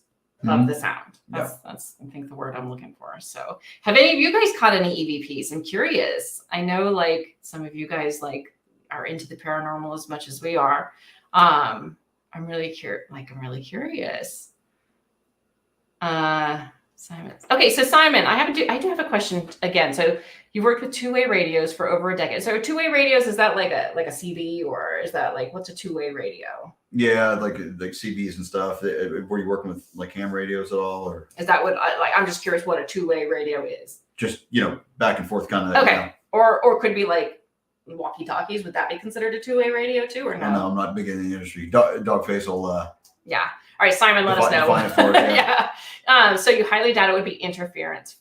Speaker 1: of the sound. That's I think the word I'm looking for. So have any of you guys caught any EVPs? I'm curious. I know some of you guys are into the paranormal as much as we are. I'm really curious. Simon. Okay, so Simon, I do have a question again. So you worked with two-way radios for over a decade. So two-way radios, is that like a CB, or is that what's a two-way radio?
Speaker 2: Yeah, like CBs and stuff. Were you working with ham radios at all, or
Speaker 1: is that what I'm just curious what a two-way radio is?
Speaker 2: Just back and forth kind of.
Speaker 1: Okay, or could be walkie-talkies. Would that be considered a two-way radio too, or no?
Speaker 2: No, I'm not big in the industry. Dogface will.
Speaker 1: Yeah. All right, Simon, let us know.
Speaker 2: For it,
Speaker 1: yeah. So you highly doubt it would be interference.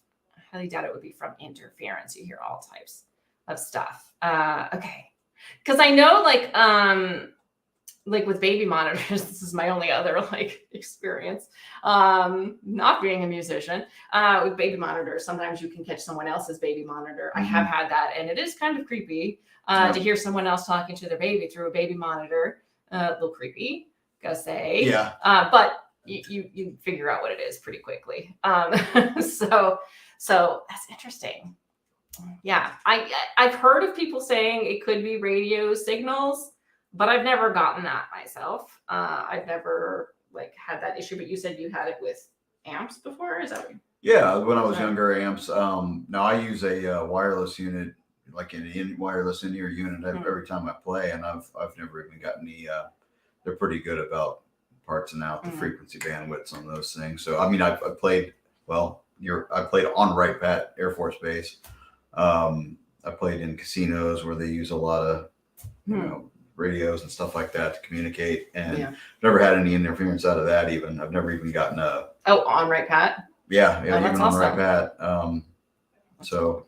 Speaker 1: Highly doubt it would be from interference. You hear all types of stuff. Okay. Because I know with baby monitors, this is my only other experience. Not being a musician, with baby monitors, sometimes you can catch someone else's baby monitor. I have had that, and it is kind of creepy to hear someone else talking to their baby through a baby monitor. A little creepy. Gotta say,
Speaker 2: yeah.
Speaker 1: But you figure out what it is pretty quickly. So that's interesting. Yeah, I've heard of people saying it could be radio signals, but I've never gotten that myself. I've never had that issue. But you said you had it with amps before. Is that?
Speaker 2: Yeah, when I was younger, amps. Now I use a wireless unit, wireless in-ear unit every time I play, and I've never even got any. They're pretty good about parsing out the frequency bandwidths on those things. So I mean, I played on Wright Pat Air Force Base. I played in casinos where they use a lot of radios and stuff like that to communicate, and never had any interference out of that. Even I've never even gotten a
Speaker 1: on Wright Pat.
Speaker 2: Yeah, even
Speaker 1: that's
Speaker 2: on
Speaker 1: awesome.
Speaker 2: Wright Pat. So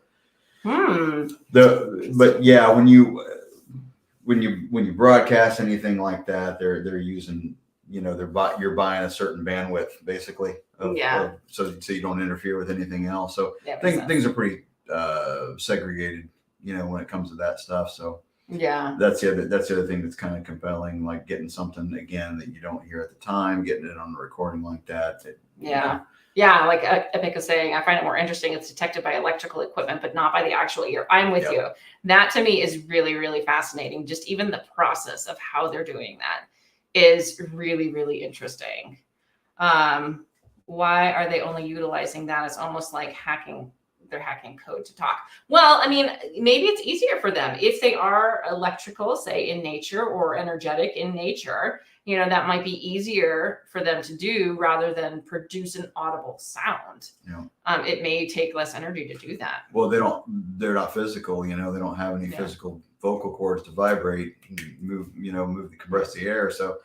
Speaker 1: Hmm.
Speaker 2: but yeah, when you broadcast anything like that, they're using, you're buying a certain bandwidth basically. So you don't interfere with anything else. So things are pretty segregated, when it comes to that stuff. So
Speaker 1: yeah,
Speaker 2: that's the other thing that's kind of compelling, like getting something again that you don't hear at the time, getting it on a recording like that.
Speaker 1: Yeah, like Epic is saying, I find it more interesting. It's detected by electrical equipment, but not by the actual ear. I'm with you. That to me is really, really fascinating. Just even the process of how they're doing that is really, really interesting. Why are they only utilizing that? It's almost like they're hacking code to talk. Well, I mean, maybe it's easier for them if they are electrical, say in nature, or energetic in nature. That might be easier for them to do rather than produce an audible sound. It may take less energy to do that.
Speaker 2: Well, they're not physical, they don't have any physical vocal cords to vibrate, compress the air. So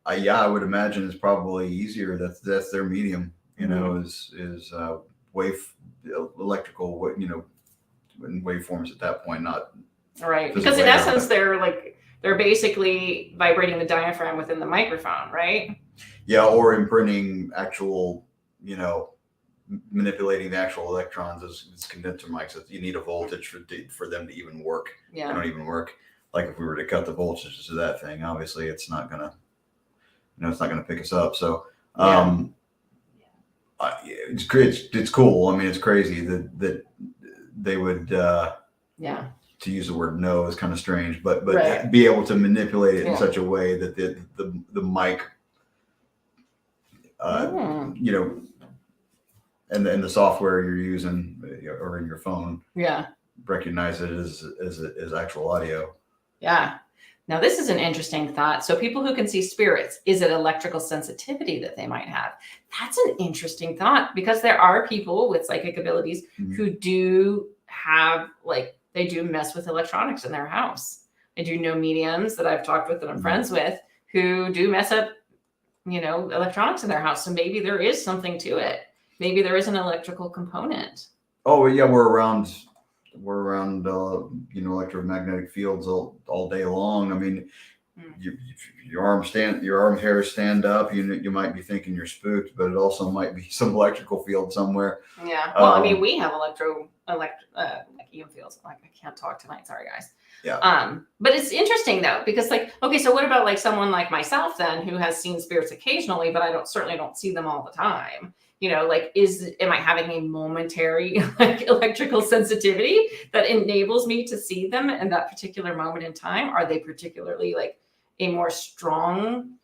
Speaker 2: I would imagine it's probably easier. That's their medium, is electrical, in waveforms at that point, not
Speaker 1: right. Because in essence, they're basically vibrating the diaphragm within the microphone, right?
Speaker 2: Yeah, or imprinting actual, manipulating the actual electrons as condenser mics. You need a voltage for them to even work.
Speaker 1: Yeah.
Speaker 2: They don't even work. Like if we were to cut the voltages of that thing, obviously it's not gonna, pick us up. So, it's great. It's cool. I mean, it's crazy that they would. To use the word "no" is kind of strange, but be able to manipulate it in such a way that the mic, and the software you're using or in your phone, recognize it as actual audio.
Speaker 1: Yeah. Now this is an interesting thought. So people who can see spirits, is it electrical sensitivity that they might have? That's an interesting thought, because there are people with psychic abilities who do have they do mess with electronics in their house. I do know mediums that I've talked with that I'm friends with who do mess up, electronics in their house. So maybe there is something to it. Maybe there is an electrical component.
Speaker 2: Oh yeah, we're around electromagnetic fields all day long. I mean, your arm hairs stand up. You might be thinking you're spooked, but it also might be some electrical field somewhere.
Speaker 1: Yeah. Well, I mean, we have like EM fields. Like, I can't talk tonight. Sorry, guys.
Speaker 2: Yeah.
Speaker 1: But it's interesting though, because like, okay, so what about like someone like myself then, who has seen spirits occasionally, but I certainly don't see them all the time. Like, am I having a momentary like electrical sensitivity that enables me to see them in that particular moment in time? Are they particularly like a more strong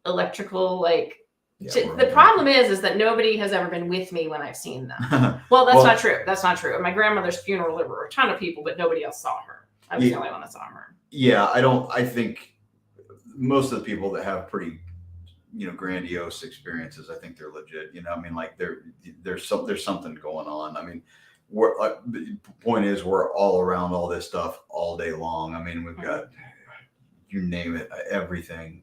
Speaker 1: electrical like? The problem is that nobody has ever been with me when I've seen them. Well, that's not true. That's not true. At my grandmother's funeral, there were a ton of people, but nobody else saw her. I was the only one that saw her.
Speaker 2: Yeah, I think most of the people that have pretty, grandiose experiences, I think they're legit. I mean, like there's something going on. I mean, the point is, we're all around all this stuff all day long. I mean, we've got, you name it, everyththing.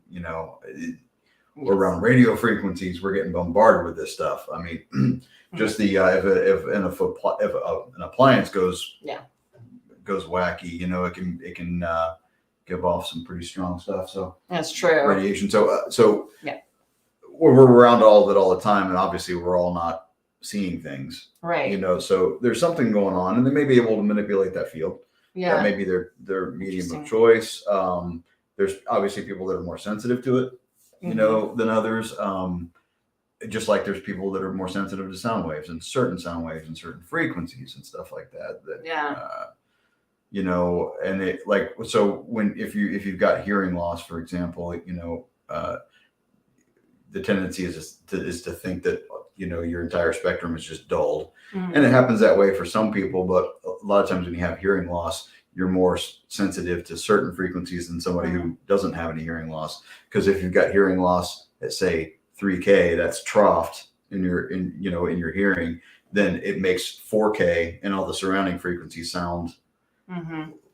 Speaker 2: We're around radio frequencies. We're getting bombarded with this stuff. I mean, just the if an appliance goes wacky, it can give off some pretty strong stuff. So
Speaker 1: that's true.
Speaker 2: Radiation. So yeah, we're around all of it all the time, and obviously we're all not seeing things,
Speaker 1: right?
Speaker 2: So there's something going on, and they may be able to manipulate that field.
Speaker 1: Yeah,
Speaker 2: that may be their medium of choice. There's obviously people that are more sensitive to it, than others. Just like there's people that are more sensitive to sound waves and certain frequencies and stuff like that. And it like, so if you've got hearing loss, for example, the tendency is to think that, your entire spectrum is just dulled. And it happens that way for some people, but a lot of times when you have hearing loss, you're more sensitive to certain frequencies than somebody who doesn't have any hearing loss. Because if you've got hearing loss at say 3K, that's troughed in your hearing, then it makes 4K and all the surrounding frequencies sound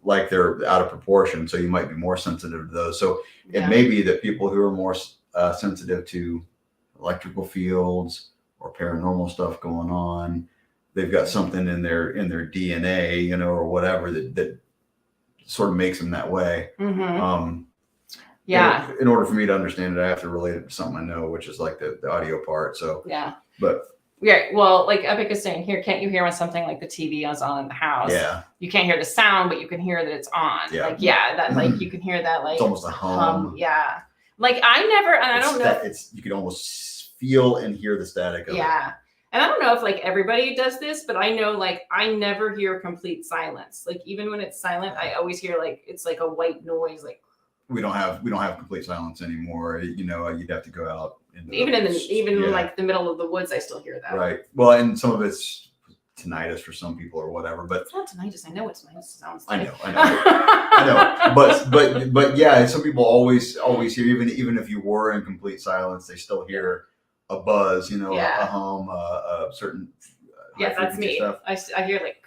Speaker 2: like they're out of proportion. So you might be more sensitive to those. So it may be that people who are more sensitive to electrical fields or paranormal stuff going on, they've got something in their DNA, or whatever that sort of makes them that way.
Speaker 1: Yeah.
Speaker 2: In order for me to understand it, I have to relate it to something I know, which is like the audio part. So
Speaker 1: yeah.
Speaker 2: But
Speaker 1: yeah, well, like Epic is saying here, can't you hear when something like the TV is on in the house?
Speaker 2: Yeah.
Speaker 1: You can't hear the sound, but you can hear that it's on.
Speaker 2: Yeah.
Speaker 1: Like, that like you can hear that like
Speaker 2: it's almost a hum.
Speaker 1: Yeah. Like I never, and I don't know.
Speaker 2: You can almost feel and hear the static of it.
Speaker 1: And I don't know if like everybody does this, but I know like I never hear complete silence. Like even when it's silent, I always hear like it's like a white noise. Like
Speaker 2: we don't have complete silence anymore. You'd have to go out.
Speaker 1: Like the middle of the woods, I still hear that.
Speaker 2: Right. Well, and some of it's tinnitus for some people or whatever, but
Speaker 1: it's not tinnitus. I know what tinnitus sounds like.
Speaker 2: I know. But yeah, some people always hear, even if you were in complete silence, they still hear a buzz, a hum, a certain
Speaker 1: that's me.
Speaker 2: Stuff.
Speaker 1: I hear like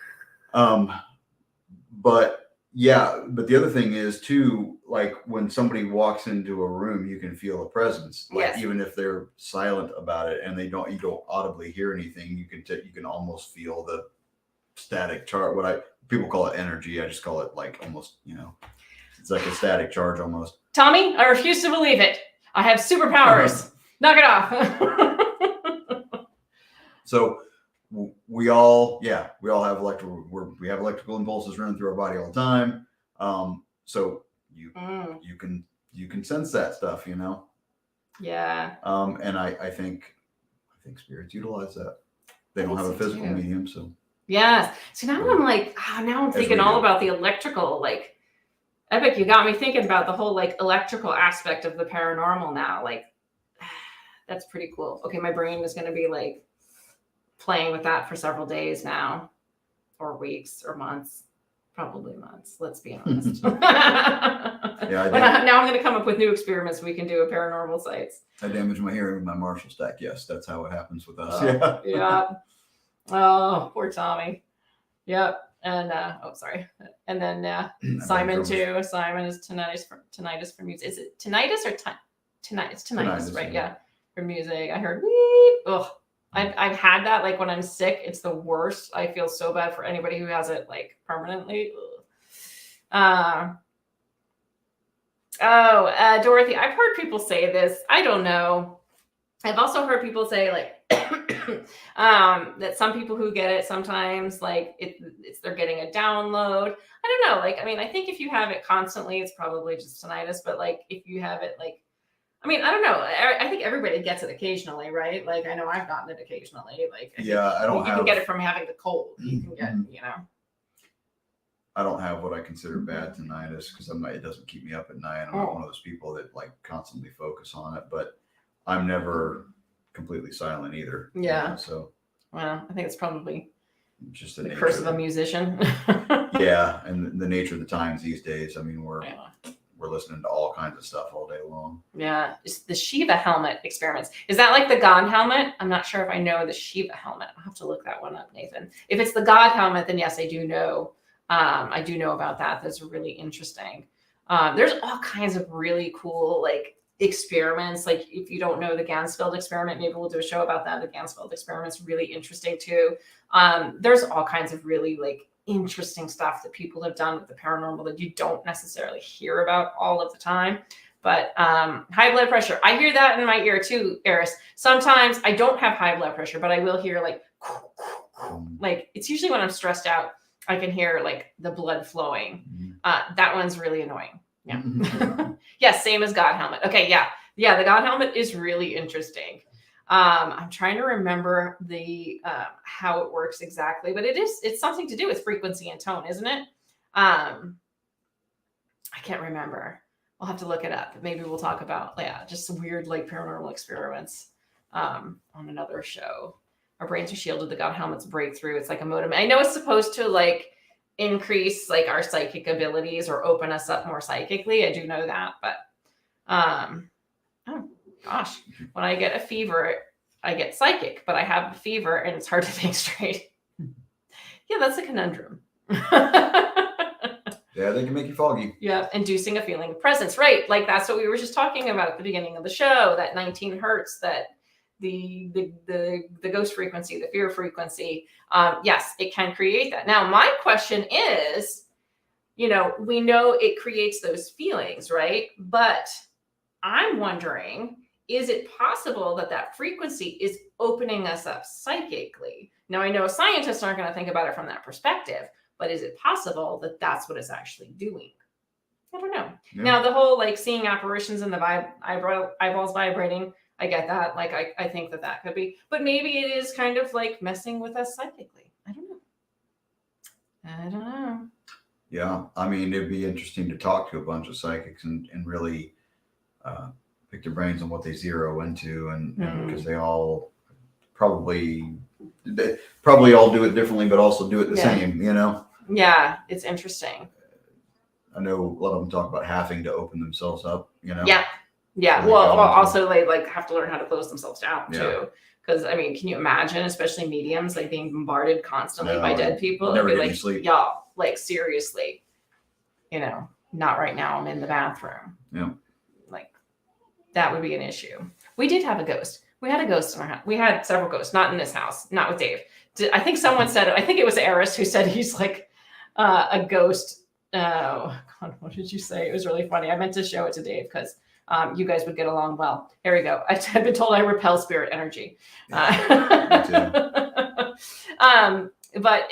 Speaker 2: but the other thing is too, like when somebody walks into a room, you can feel a presence, like even if they're silent about it and you don't audibly hear anything, you can almost feel the static charge. People call it energy, I just call it like almost, it's like a static charge almost.
Speaker 1: Tommy, I refuse to believe it. I have superpowers. Knock it off.
Speaker 2: So we all have electrical impulses running through our body all the time. So you can sense that stuff,
Speaker 1: Yeah.
Speaker 2: And I think spirits utilize that. They don't have a physical medium, so.
Speaker 1: Yes. So now I'm like, now I'm thinking all about the electrical, like Epic, you got me thinking about the whole like electrical aspect of the paranormal now. Like that's pretty cool. Okay, my brain is going to be like playing with that for several days now, or weeks, or months. Probably months. Let's be honest. Now I'm going to come up with new experiments we can do at paranormal sites.
Speaker 2: I damaged my hearing with my Marshall stack. Yes, that's how it happens with us.
Speaker 1: Yeah. Oh, poor Tommy. Yep. And sorry. And then Simon too. Simon is tinnitus from music. Is it tinnitus or It's tinnitus,
Speaker 2: Tinnitus,
Speaker 1: right?
Speaker 2: yeah.
Speaker 1: Yeah. For music. I heard beep. Ugh. I've had that like when I'm sick. It's the worst. I feel so bad for anybody who has it like permanently. Dorothy, I've heard people say this. I don't know. I've also heard people say like that some people who get it sometimes like it's they're getting a download. I don't know. Like, I mean, I think if you have it constantly, it's probably just tinnitus. But like if you have it like, I mean, I don't know. I think everybody gets it occasionally, right? Like I know I've gotten it occasionally. Like I
Speaker 2: Yeah, I don't
Speaker 1: you
Speaker 2: have.
Speaker 1: can get it from having the cold. You can get, you know.
Speaker 2: I don't have what I consider bad tinnitus because it doesn't keep me up at night. I'm not one of those people that like constantly focus on it, but I'm never completely silent either.
Speaker 1: Yeah.
Speaker 2: So
Speaker 1: Well, I think it's probably
Speaker 2: just the
Speaker 1: the
Speaker 2: nature
Speaker 1: curse of a musician.
Speaker 2: Yeah, and the nature of the times these days. I mean, we're
Speaker 1: Yeah.
Speaker 2: we're listening to all kinds of stuff all day long.
Speaker 1: Yeah, it's the Shiva helmet experiments. Is that like the God helmet? I'm not sure if I know the Shiva helmet. I'll have to look that one up, Nathan. If it's the God helmet, then yes, I do know. I do know about that. That's really interesting. There's all kinds of really cool like experiments. Like if you don't know the Gansfeld experiment, maybe we'll do a show about that. The Gansfeld experiment's really interesting too. There's all kinds of really like interesting stuff that people have done with the paranormal that you don't necessarily hear about all of the time. But high blood pressure, I hear that in my ear too, Eris. Sometimes I don't have high blood pressure, but I will hear like it's usually when I'm stressed out, I can hear like the blood flowing. That one's really annoying. Yeah. Yes, same as God helmet. Okay, yeah. The God helmet is really interesting. I'm trying to remember the how it works exactly, but it's something to do with frequency and tone, isn't it? I can't remember. We'll have to look it up. Maybe we'll talk about just some weird like paranormal experiments on another show. Our brains are shielded. The God helmet's breakthrough. It's like a modem. I know it's supposed to like increase like our psychic abilities or open us up more psychically. I do know that, but oh gosh, when I get a fever, I get psychic, but I have a fever and it's hard to think straight. Yeah, that's a conundrum.
Speaker 2: Yeah, they can make you foggy.
Speaker 1: Yeah, inducing a feeling of presence, right? Like that's what we were just talking about at the beginning of the show. That 19 hertz, that the ghost frequency, the fear frequency. Yes, it can create that. Now, my question is, we know it creates those feelings, right? But I'm wondering, is it possible that frequency is opening us up psychically? Now, I know scientists aren't going to think about it from that perspective, but is it possible that that's what it's actually doing? I don't know. Yeah. Now, the whole like seeing apparitions in the eyeballs vibrating, I get that. Like, I think that could be, but maybe it is kind of like messing with us psychically. I don't know.
Speaker 2: Yeah. I mean, it'd be interesting to talk to a bunch of psychics and really pick their brains on what they zero into. And because they all probably all do it differently, but also do it the same,
Speaker 1: Yeah. It's interesting.
Speaker 2: I know a lot of them talk about having to open themselves up,
Speaker 1: Yeah. Yeah.
Speaker 2: So
Speaker 1: well, also they like have to learn how to close themselves down too. Because I mean, can you imagine, especially mediums, like being bombarded constantly by dead people?
Speaker 2: Never
Speaker 1: like,
Speaker 2: sleep.
Speaker 1: Y'all, like seriously, not right now. I'm in the bathroom.
Speaker 2: Yeah.
Speaker 1: Like that would be an issue. We did have a ghost. We had a ghost in our house. We had several ghosts, not in this house, not with Dave. I think someone said, I think it was Eris who said he's like a ghost. Oh God, what did you say? It was really funny. I meant to show it to Dave because you guys would get along well. Here we go. I've been told I repel spirit energy.
Speaker 2: Yeah,
Speaker 1: But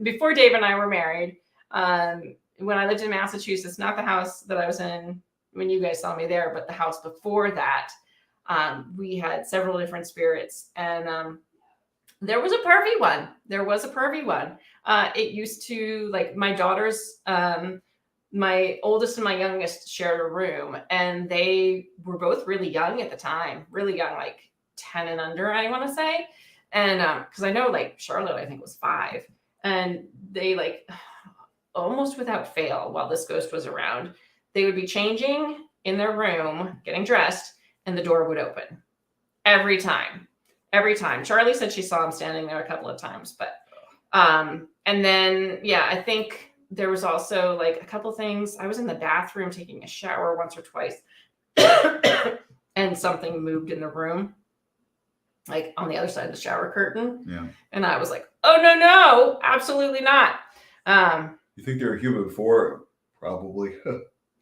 Speaker 1: before Dave and I were married, when I lived in Massachusetts, not the house that I was in when you guys saw me there, but the house before that, we had several different spirits, and there was a pervy one. It used to, like, my daughters, my oldest and my youngest shared a room, and they were both really young at the time, really young, like 10 and under, I want to say. And because I know like Charlotte, I think was 5, and they like almost without fail, while this ghost was around, they would be changing in their room, getting dressed, and the door would open every time. Charlie said she saw him standing there a couple of times, but and then I think there was also like a couple things. I was in the bathroom taking a shower once or twice. and something moved in the room, like on the other side of the shower curtain.
Speaker 2: Yeah.
Speaker 1: And I was like, oh, no, absolutely not.
Speaker 2: You think they're human before? Probably.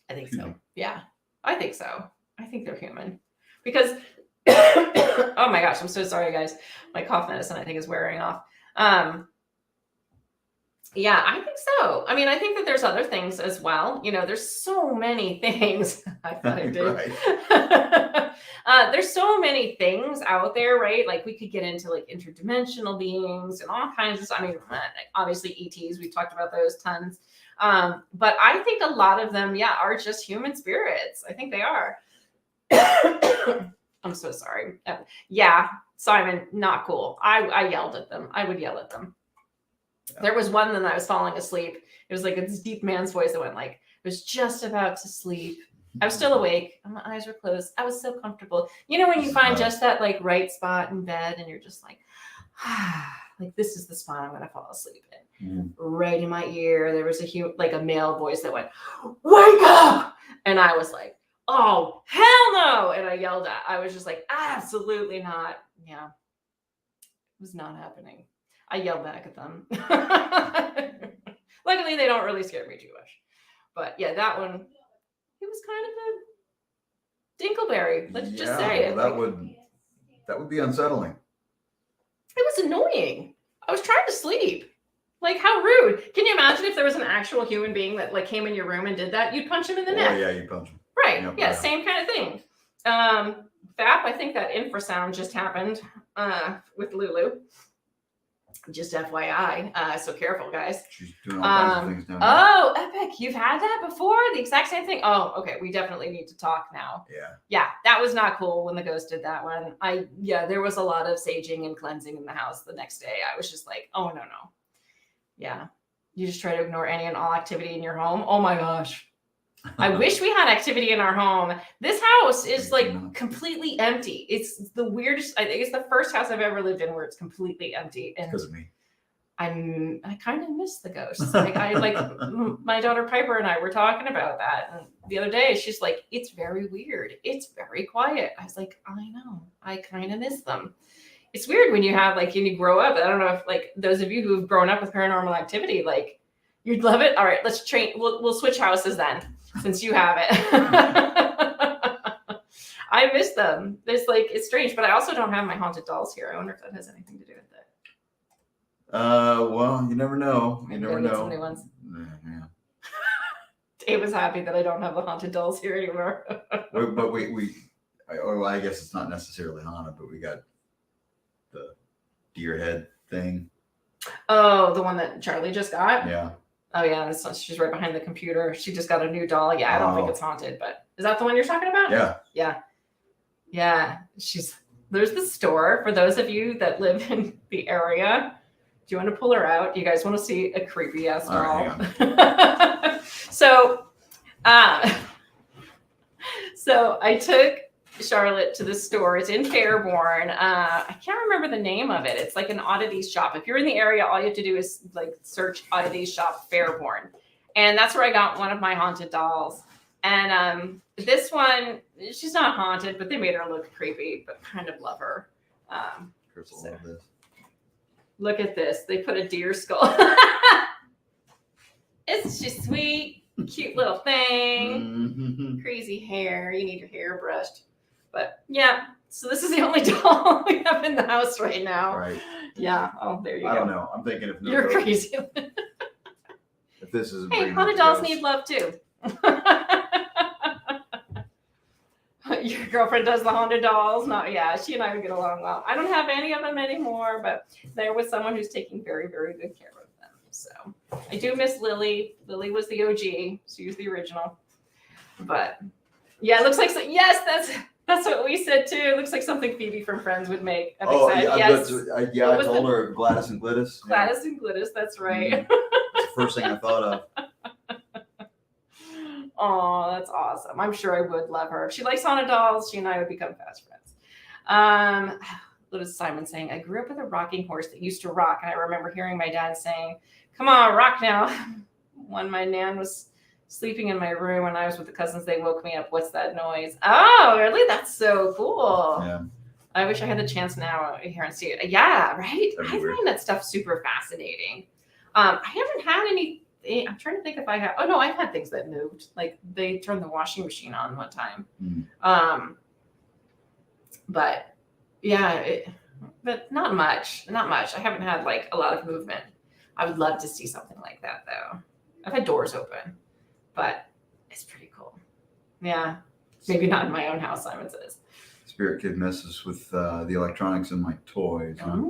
Speaker 1: I think so. Yeah, I think so. I think they're human because, oh my gosh, I'm so sorry, guys. My cough medicine, I think, is wearing off. Yeah, I think so. I mean, I think that there's other things as well. You know, there's so many things. I thought I did. There's so many things out there, right? Like we could get into like interdimensional beings and all kinds of. I mean, obviously ETs. We've talked about those tons. But I think a lot of them, yeah, are just human spirits. I think they are. I'm so sorry. Yeah, Simon, not cool. I yelled at them. I would yell at them. There was one that I was falling asleep. It was like this deep man's voice that went like, I was just about to sleep. I was still awake. My eyes were closed. I was so comfortable. You know, when you find just that like right spot in bed and you're just like, like this is the spot I'm going to fall asleep in.
Speaker 2: Mm-hmm.
Speaker 1: Right in my ear, there was a male voice that went, wake up. And I was like, oh, hell no. And I yelled at, I was just like, absolutely not. Yeah, it was not happening. I yelled back at them. Luckily, they don't really scare me too much. But yeah, that one, it was kind of a dinkleberry. Let's just say it.
Speaker 2: That would be unsettling.
Speaker 1: It was annoying. I was trying to sleep. Like, how rude. Can you imagine if there was an actual human being that like came in your room and did that? You'd punch him in the neck.
Speaker 2: Yeah, you punch him.
Speaker 1: Right. Yep, yeah, same kind of thing. FAP, I think that infrasound just happened with Lulu. Just FYI. So careful, guys.
Speaker 2: She's doing all kinds of things down there.
Speaker 1: Oh, epic. You've had that before? The exact same thing? Oh, okay. We definitely need to talk now.
Speaker 2: Yeah.
Speaker 1: Yeah, that was not cool when the ghost did that one. There was a lot of saging and cleansing in the house the next day. I was just like, oh, no. Yeah. You just try to ignore any and all activity in your home. Oh my gosh. I wish we had activity in our home. This house is like completely empty. It's the weirdest. I think it's the first house I've ever lived in where it's completely empty. And
Speaker 2: because of me.
Speaker 1: I kind of miss the ghosts. Like my daughter Piper and I were talking about that. And the other day she's like, it's very weird. It's very quiet. I was like, I know. I kind of miss them. It's weird when you have like, when you grow up. I don't know if like those of you who've grown up with paranormal activity, like you'd love it. All right, let's train. We'll switch houses then. Since you have it. I miss them. It's strange, but I also don't have my haunted dolls here. I wonder if that has anything to do with it.
Speaker 2: Well, you never know. You never know.
Speaker 1: Some new ones.
Speaker 2: Yeah.
Speaker 1: Dave was happy that I don't have the haunted dolls here anymore.
Speaker 2: I guess it's not necessarily haunted, but we got the deer head thing.
Speaker 1: Oh, the one that Charlie just got?
Speaker 2: Yeah.
Speaker 1: Oh yeah, she's right behind the computer. She just got a new doll. Yeah, I don't think it's haunted, but is that the one you're talking about? Yeah. There's the store for those of you that live in the area. Do you want to pull her out? You guys want to see a creepy ass doll? Right, so I took Charlotte to the store. It's in Fairborn. I can't remember the name of it. It's like an oddities shop. If you're in the area, all you have to do is like search oddities shop Fairborn. And that's where I got one of my haunted dolls. And this one, she's not haunted, but they made her look creepy, but kind of love her.
Speaker 2: Love this.
Speaker 1: Look at this. They put a deer skull. It's just sweet, cute little thing.
Speaker 2: Mm-hmm.
Speaker 1: Crazy hair. You need your hair brushed. But yeah, so this is the only doll we have in the house right now.
Speaker 2: Right.
Speaker 1: Yeah. Oh, there you go.
Speaker 2: I don't know. I'm thinking if
Speaker 1: you're crazy.
Speaker 2: If this is
Speaker 1: haunted dolls need love too. Your girlfriend does the haunted dolls. She and I would get along well. I don't have any of them anymore, but they're with someone who's taking very, very good care of them. So I do miss Lily. Lily was the OG. She was the original. But yeah, it looks like that's what we said too. It looks like something Phoebe from Friends would make. I'm excited.
Speaker 2: I told her Gladys and Glittis.
Speaker 1: Gladys and Glittis, that's right.
Speaker 2: That's the first thing I thought of.
Speaker 1: Oh, that's awesome. I'm sure I would love her. If she likes haunted dolls, she and I would become fast friends. What is Simon saying? I grew up with a rocking horse that used to rock, and I remember hearing my dad saying, come on, rock now. When my nan was sleeping in my room when I was with the cousins. They woke me up. What's that noise? Oh, really? That's so cool.
Speaker 2: Yeah.
Speaker 1: I wish I had the chance now here and see it. Yeah, right?
Speaker 2: That'd
Speaker 1: I
Speaker 2: be weird.
Speaker 1: find that stuff super fascinating. I haven't had any. I'm trying to think if I have. Oh, no, I've had things that moved. Like they turned the washing machine on one time. But yeah, but not much. Not much. I haven't had like a lot of movement. I would love to see something like that, though. I've had doors open, but it's pretty cool. Yeah. Maybe not in my own house, Simon says.
Speaker 2: Spirit Kid messes with the electronics in my toys. Huh?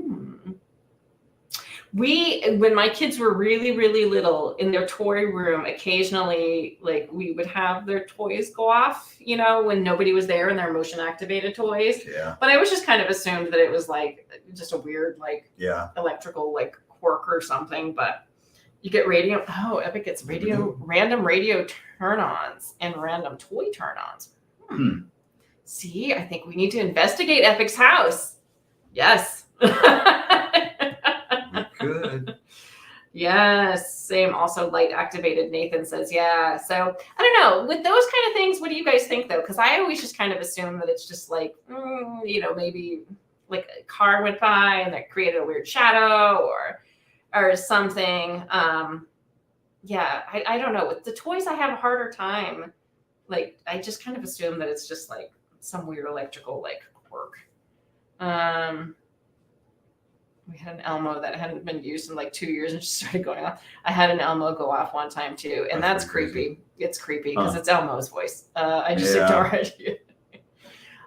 Speaker 1: When my kids were really, really little, in their toy room, occasionally, like we would have their toys go off, you know, when nobody was there, and their motion activated toys.
Speaker 2: Yeah.
Speaker 1: But I was just kind of assumed that it was like just a weird, like electrical, like quirk or something. But you get radio. Oh, Epic gets random radio turn-ons and random toy turn-ons. See, I think we need to investigate Epic's house. Yes.
Speaker 2: Good.
Speaker 1: Yes, same. Also, light activated. Nathan says, yeah. So I don't know. With those kind of things, what do you guys think, though? Because I always just kind of assume that it's just like, you know, maybe like a car went by and that created a weird shadow or something. Yeah, I don't know. With the toys, I have a harder time. Like, I just kind of assume that it's just like some weird electrical like quirk. We had an Elmo that hadn't been used in like 2 years and just started going off. I had an Elmo go off one time too, and that's creepy. It's creepy because it's Elmo's voice. I just ignore it.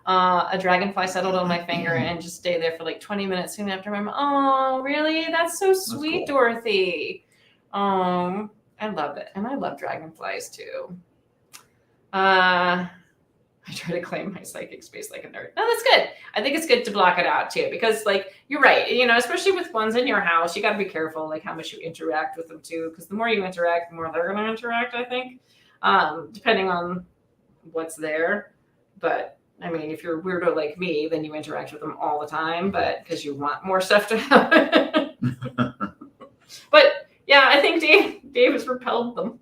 Speaker 1: A dragonfly settled on my finger and just stayed there for like 20 minutes soon after my mom. Oh, really? That's so sweet, that's cool. Dorothy. I love it. And I love dragonflies too. I try to claim my psychic space like a nerd. No, that's good. I think it's good to block it out too, because like, you're right. You know, especially with ones in your house, you got to be careful, like how much you interact with them too. Because the more you interact, the more they're going to interact, I think, depending on what's there. But I mean, if you're a weirdo like me, then you interact with them all the time, but because you want more stuff to happen. But yeah, I think Dave has repelled them.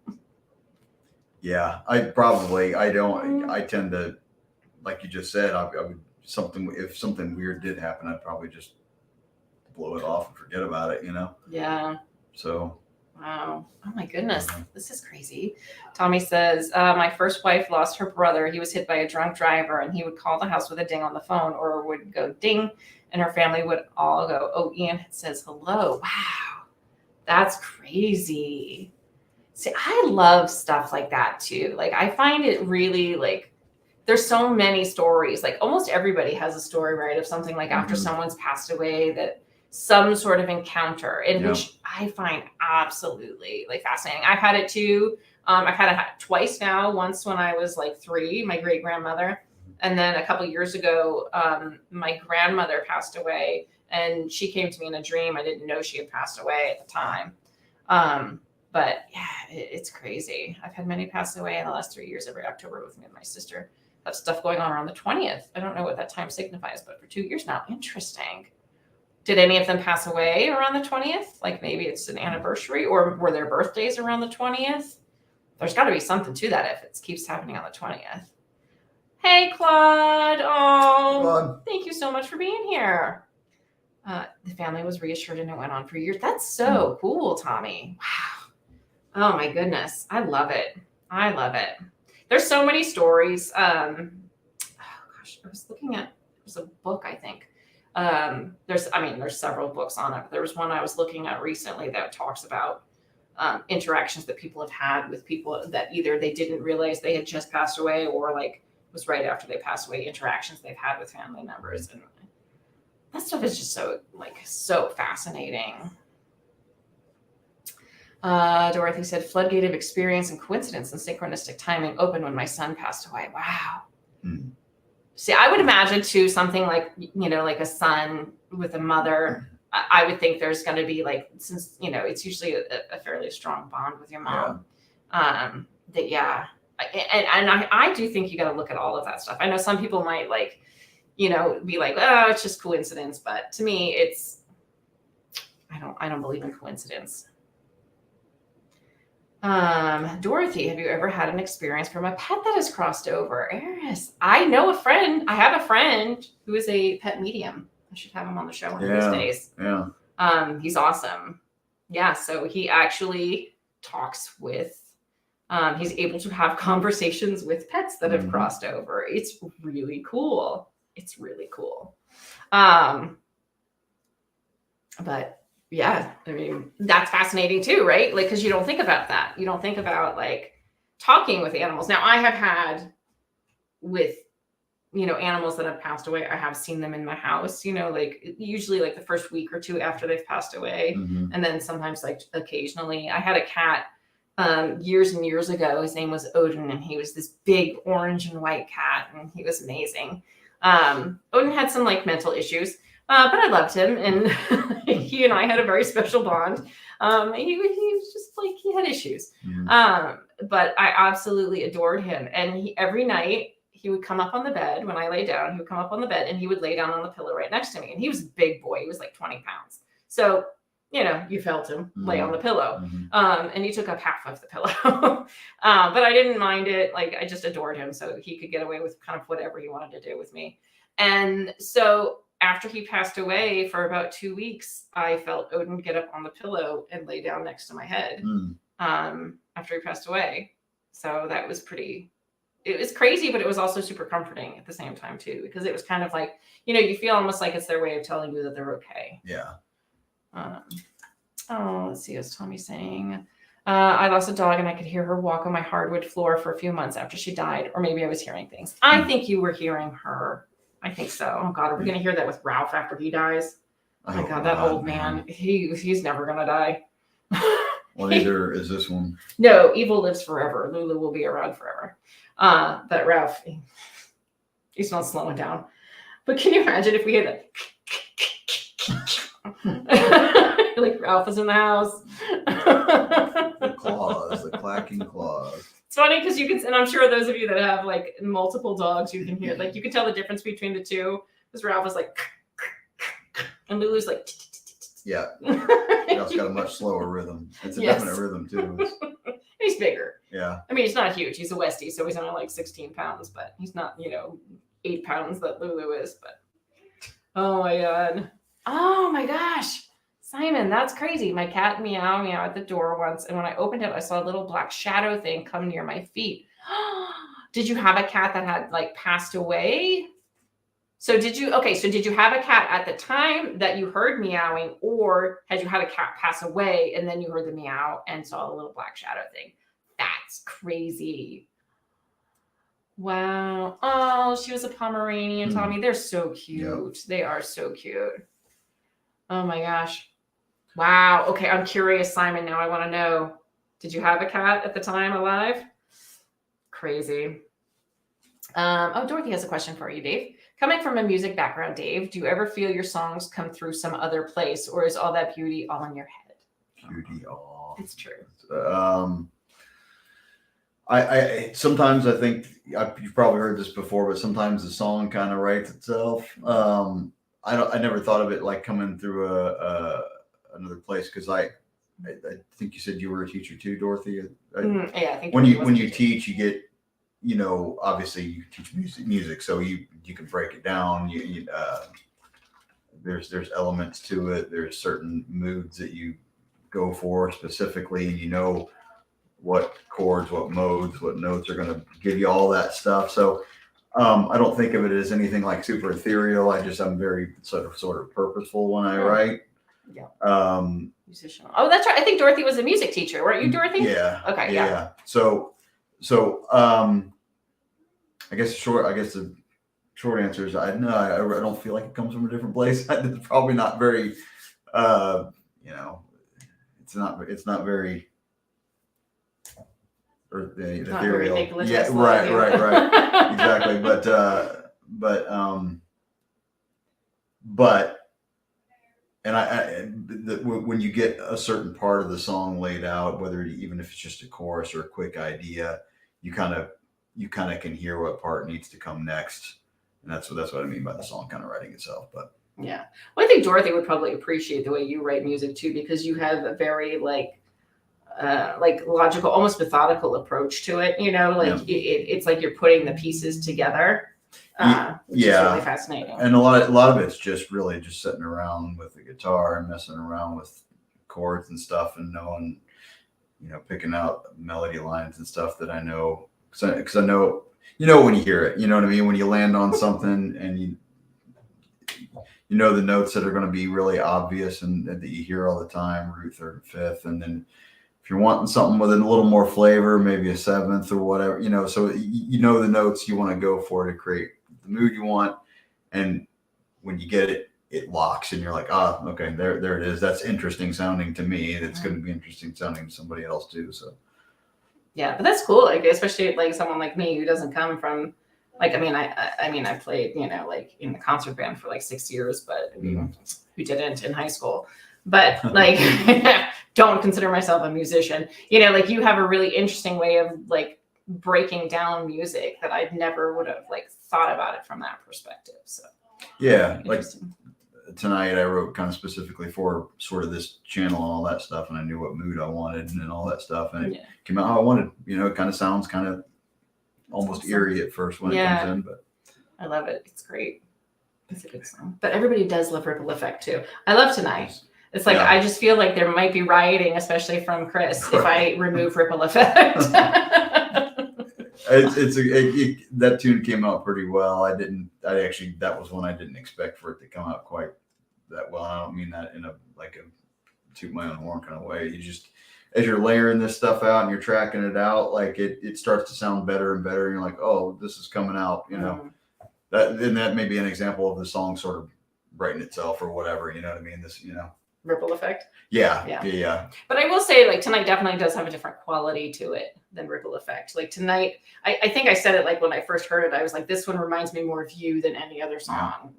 Speaker 2: Yeah, I tend to, like you just said, I would if something weird did happen, I'd probably just blow it off and forget about it, you know?
Speaker 1: Yeah.
Speaker 2: So.
Speaker 1: Wow. Oh my goodness. This is crazy. Tommy says, my first wife lost her brother. He was hit by a drunk driver, and he would call the house with a ding on the phone, or would go ding, and her family would all go, oh, Ian says hello. Wow. That's crazy. See, I love stuff like that too. Like, I find it really like, there's so many stories. Like, almost everybody has a story, right? Of something like after someone's passed away, that some sort of encounter, in which I find absolutely like fascinating. I've had it too. I've had it twice now. Once when I was like 3, my great grandmother, and then a couple years ago, my grandmother passed away, and she came to me in a dream. I didn't know she had passed away at the time. But yeah, it's crazy. I've had many pass away in the last 3 years, every October with me and my sister. That's stuff going on around the 20th. I don't know what that time signifies, but for 2 years now. Interesting. Did any of them pass away around the 20th? Like maybe it's an anniversary, or were their birthdays around the 20th? There's got to be something to that if it keeps happening on the 20th. Hey, Claude. Oh, Claude. Thank you so much for being here. The family was reassured, and it went on for years. That's so cool, Tommy. Wow. Oh my goodness. I love it. I love it. There's so many stories. Oh gosh, I was looking at, there's a book, I think. There's several books on it. There was one I was looking at recently that talks about interactions that people have had with people that either they didn't realize they had just passed away, or like was right after they passed away, interactions they've had with family members. And that stuff is just so fascinating. Dorothy said, floodgate of experience and coincidence and synchronistic timing opened when my son passed away. Wow. See, I would imagine too, something like, you know, like a son with a mother. I would think there's going to be like, since, you know, it's usually a fairly strong bond with your mom. And I do think you got to look at all of that stuff. I know some people might like, you know, be like, oh, it's just coincidence. But to me, I don't believe in coincidence. Dorothy, have you ever had an experience from a pet that has crossed over? Eris, I know a friend. I have a friend who is a pet medium. I should have him on the show one of these days.
Speaker 2: Yeah.
Speaker 1: He's awesome. Yeah, so he actually talks with, he's able to have conversations with pets that have crossed over. It's really cool. It's really cool. But yeah, I mean, that's fascinating too, right? Like, because you don't think about that. You don't think about like talking with animals. Now, I have had with, animals that have passed away, I have seen them in my house, like usually like the first week or two after they've passed away. And then sometimes like occasionally. I had a cat years and years ago. His name was Odin, and he was this big orange and white cat, and he was amazing. Odin had some like mental issues. But I loved him, and he and I had a very special bond. He was just like, he had issues. But I absolutely adored him. And every night he would come up on the bed when I lay down. He would come up on the bed and he would lay down on the pillow right next to me. And he was a big boy. He was like 20 pounds. So, you felt him lay on the pillow. And he took up half of the pillow. But I didn't mind it. Like, I just adored him. So he could get away with kind of whatever he wanted to do with me. And so after he passed away for about 2 weeks, I felt Odin get up on the pillow and lay down next to my head after he passed away. So that was it was crazy, but it was also super comforting at the same time too, because it was kind of like, you feel almost like it's their way of telling you that they're okay.
Speaker 2: Yeah.
Speaker 1: Let's see, what's Tommy saying? I lost a dog and I could hear her walk on my hardwood floor for a few months after she died, or maybe I was hearing things. I think you were hearing her. I think so. Oh God, are we going to hear that with Ralph after he dies? Oh my God, that old man. He's never going to die.
Speaker 2: Well, neither is this one.
Speaker 1: No, evil lives forever. Lulu will be around forever. But Ralph, he's not slowing down. But can you imagine if we had that? Like Ralph is in the house.
Speaker 2: The claws, the clacking claws.
Speaker 1: It's funny because you can, and I'm sure those of you that have like multiple dogs, you can hear, like, you can tell the difference between the two. Because Ralph is like, and Lulu's like,
Speaker 2: yeah. Ralph's got a much slower rhythm. It's a definite rhythm too.
Speaker 1: He's bigger.
Speaker 2: Yeah.
Speaker 1: I mean, he's not huge. He's a Westie, so he's only like 16 pounds, but he's not, 8 pounds that Lulu is. But oh my God. Oh my gosh. Simon, that's crazy. My cat meow at the door once, and when I opened it, I saw a little black shadow thing come near my feet. Did you have a cat that had like passed away? So did you have a cat at the time that you heard meowing, or had you had a cat pass away and then you heard the meow and saw a little black shadow thing? That's crazy. Wow. Oh, she was a Pomeranian, Tommy. They're so cute. Yep. They are so cute. Oh my gosh. Wow. Okay, I'm curious, Simon. Now I want to know, did you have a cat at the time alive? Crazy. Dorothy has a question for you, Dave. Coming from a music background, Dave, do you ever feel your songs come through some other place, or is all that beauty all in your head?
Speaker 2: Beauty all.
Speaker 1: It's true.
Speaker 2: I sometimes I think you've probably heard this before, but sometimes the song kind of writes itself. I never thought of it like coming through another place, because I think you said you were a teacher too, Dorothy.
Speaker 1: Yeah, I think
Speaker 2: when you teach, you get, obviously you teach music, so you can break it down. There's elements to it. There's certain moods that you go for specifically, and what chords, what modes, what notes are going to give you all that stuff. So I don't think of it as anything like super ethereal. I'm very sort of purposeful when I write.
Speaker 1: Yeah. Musician. Oh, that's right. I think Dorothy was a music teacher. Weren't you, Dorothy?
Speaker 2: Yeah.
Speaker 1: Okay. Yeah.
Speaker 2: So I guess the short answer is I don't feel like it comes from a different place. It's probably not very, it's not very. Or the ethereal. Yeah, right. Exactly. When you get a certain part of the song laid out, even if it's just a chorus or a quick idea, you kind of can hear what part needs to come next, and that's what I mean by the song kind of writing itself. But
Speaker 1: yeah, well, I think Dorothy would probably appreciate the way you write music too, because you have a very like logical, almost methodical approach to it. Like it's like you're putting the pieces together, which is really fascinating.
Speaker 2: And a lot of it's just really just sitting around with the guitar and messing around with chords and stuff, and knowing, picking out melody lines and stuff that I know, because I know, when you hear it, you know what I mean? When you land on something and you know the notes that are going to be really obvious and that you hear all the time, root, third, and fifth, and then if you're wanting something with a little more flavor, maybe a seventh or whatever, so the notes you want to go for to create the mood you want, and when you get it, it locks, and you're like, okay, there it is. That's interesting sounding to me. That's going to be interesting sounding to somebody else too. So
Speaker 1: yeah, but that's cool. Like, especially like someone like me who doesn't come from, like, I played, like in the concert band for like 6 years, but who didn't in high school, but like don't consider myself a musician. Like you have a really interesting way of like breaking down music that I never would have like thought about it from that perspective. So
Speaker 2: yeah, like tonight I wrote kind of specifically for sort of this channel and all that stuff, and I knew what mood I wanted and all that stuff, and it came out how I wanted. It kind of sounds kind of almost eerie at first when it comes in, but
Speaker 1: I love it. It's great. It's a good song. But everybody does love Ripple Effect too. I love Tonight. It's like I just feel like there might be rioting, especially from Chris, if I remove Ripple Effect.
Speaker 2: That tune came out pretty well. That was one I didn't expect for it to come out quite that well. I don't mean that in a toot my own horn kind of way. You just, as you're layering this stuff out and you're tracking it out, like it starts to sound better and better. And you're like, oh, this is coming out, that may be an example of the song sort of writing itself or whatever, you know what I mean? This,
Speaker 1: Ripple Effect.
Speaker 2: Yeah.
Speaker 1: But I will say, like, Tonight definitely does have a different quality to it than Ripple Effect. Like Tonight, I think I said it like when I first heard it, I was like, this one reminds me more of you than any other song.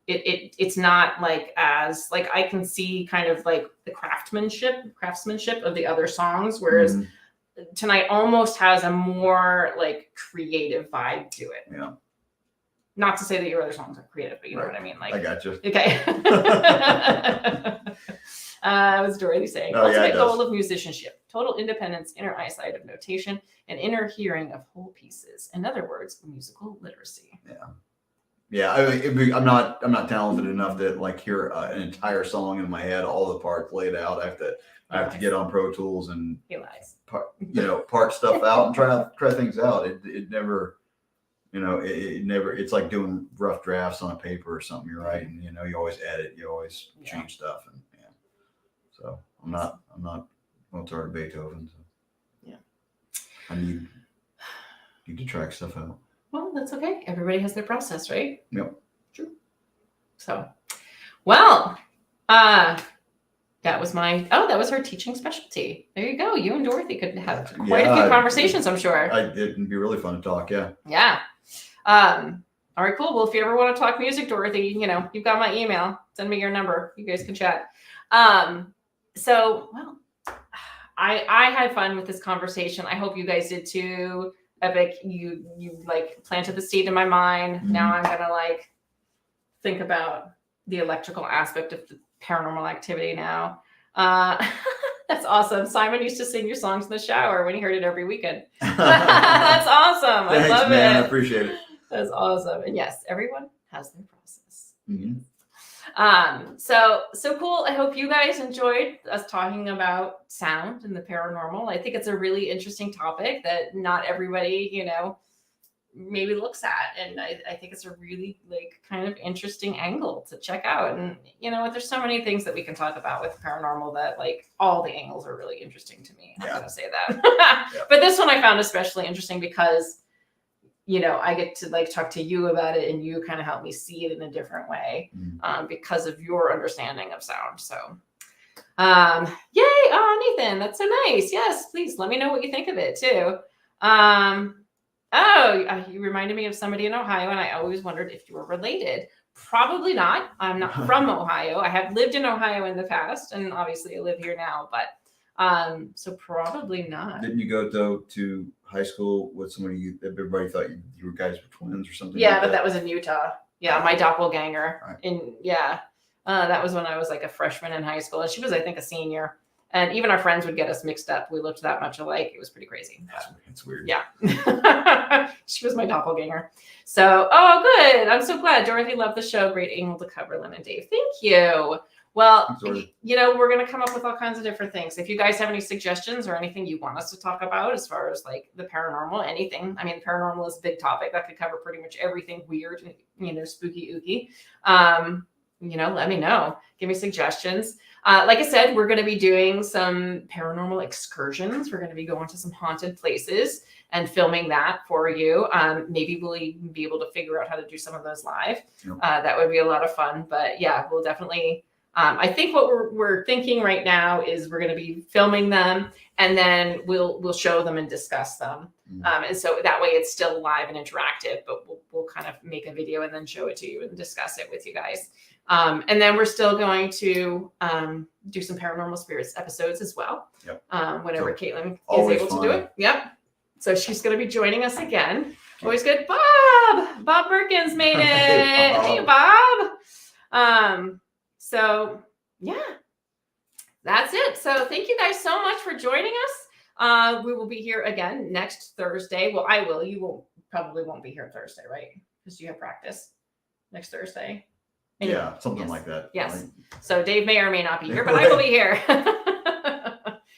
Speaker 1: It's not like as like I can see kind of like the craftsmanship of the other songs, whereas Tonight almost has a more like creative vibe to it.
Speaker 2: Yeah.
Speaker 1: Not to say that your other songs are creative, but you know what I mean. Like
Speaker 2: I got you.
Speaker 1: Okay. Was Dorothy saying? Ultimate goal of musicianship: total independence, inner eyesight of notation, and inner hearing of whole pieces. In other words, musical literacy.
Speaker 2: Yeah. I'm not talented enough to like hear an entire song in my head, all the parts laid out. I have to get on Pro Tools and part stuff out and try things out. It never. It's like doing rough drafts on a paper or something you're writing. You always edit, you always change stuff, and so I'm not Mozart or Beethoven. So I need to track stuff out.
Speaker 1: Well, that's okay. Everybody has their process, right?
Speaker 2: Yep.
Speaker 1: True. So, well, that was her teaching specialty. There you go. You and Dorothy could have quite a few conversations, I'm sure.
Speaker 2: It'd be really fun to talk. Yeah.
Speaker 1: Yeah. All right, cool. Well, if you ever want to talk music, Dorothy, you've got my email. Send me your number. You guys can chat. I had fun with this conversation. I hope you guys did too. Epic, you like planted the seed in my mind. Mm-hmm. Now I'm gonna like think about the electrical aspect of the paranormal activity now. That's awesome. Simon used to sing your songs in the shower when he heard it every weekend. That's awesome.
Speaker 2: Thanks,
Speaker 1: I love
Speaker 2: man.
Speaker 1: it.
Speaker 2: I appreciate it.
Speaker 1: That's awesome. And yes, everyone has their process.
Speaker 2: Mm-hmm.
Speaker 1: So cool. I hope you guys enjoyed us talking about sound and the paranormal. I think it's a really interesting topic that not everybody, maybe looks at. And I think it's a really like kind of interesting angle to check out. And there's so many things that we can talk about with paranormal that like all the angles are really interesting to me. I'm going to say that. But this one I found especially interesting because I get to like talk to you about it and you kind of help me see it in a different way because of your understanding of sound. So, yay. Oh, Nathan, that's so nice. Yes, please let me know what you think of it too. You reminded me of somebody in Ohio and I always wondered if you were related. Probably not. I'm not from Ohio. I have lived in Ohio in the past and obviously I live here now, but so probably not.
Speaker 2: Didn't you go to high school with somebody everybody thought you guys were twins or something?
Speaker 1: Yeah, but that was in Utah. Yeah, my doppelganger. Right. That was when I was like a freshman in high school, and she was, I think, a senior. And even our friends would get us mixed up. We looked that much alike. It was pretty crazy.
Speaker 2: It's weird.
Speaker 1: Yeah. She was my doppelganger. So, oh, good. I'm so glad. Dorothy loved the show. Great angle to cover, Lynn and Dave. Thank you. Well, you know, we're going to come up with all kinds of different things. If you guys have any suggestions or anything you want us to talk about as far as like the paranormal, anything. I mean, paranormal is a big topic that could cover pretty much everything weird, you know, spooky ooky. You know, let me know. Give me suggestions. Like I said, we're going to be doing some paranormal excursions. We're going to be going to some haunted places and filming that for you. Maybe we'll even be able to figure out how to do some of those live. That would be a lot of fun. But yeah, we'll definitely. I think what we're thinking right now is we're going to be filming them, and then we'll show them and discuss them. And so that way it's still live and interactive, but we'll kind of make a video and then show it to you and discuss it with you guys. And then we're still going to do some Paranormal Spirits episodes as well. Whenever Caitlin is able to do it. Yep. So she's going to be joining us again. Always good. Bob Perkins made it. Hey, Bob. So yeah, that's it. So thank you guys so much for joining us. We will be here again next Thursday. Well, I will. You probably won't be here Thursday, right? Because you have practice next Thursday. Anyway,
Speaker 2: yeah, something like that.
Speaker 1: Yes.
Speaker 2: Right?
Speaker 1: So Dave may or may not be here, but I will be here.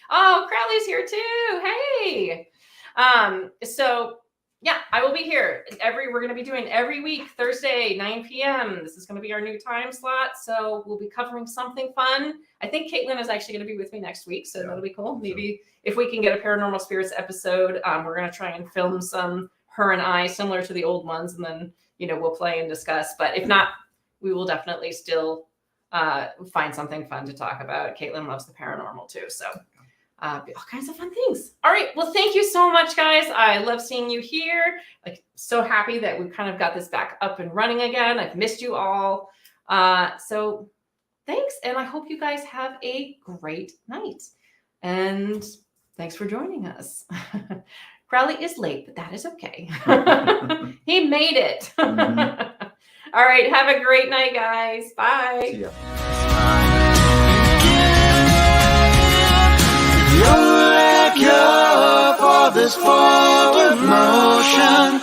Speaker 1: Oh, Crowley's here too. Hey. So yeah, I will be here. We're going to be doing every week, Thursday, 9 p.m. This is going to be our new time slot. So we'll be covering something fun. I think Caitlin is actually going to be with me next week. So that'll be cool. Maybe if we can get a Paranormal Spirits episode, we're going to try and film some her and I similar to the old ones. And then, you know, we'll play and discuss. But if not, we will definitely still find something fun to talk about. Caitlin loves the paranormal too. So all kinds of fun things. All right. Well, thank you so much, guys. I love seeing you here. Like, so happy that we kind of got this back up and running again. I've missed you all. So thanks. And I hope you guys have a great night. And thanks for joining us. Crowley is late, but that is okay. He made it. All right. Have a great night, guys. Bye.
Speaker 2: See ya.
Speaker 4: You're for this forward motion.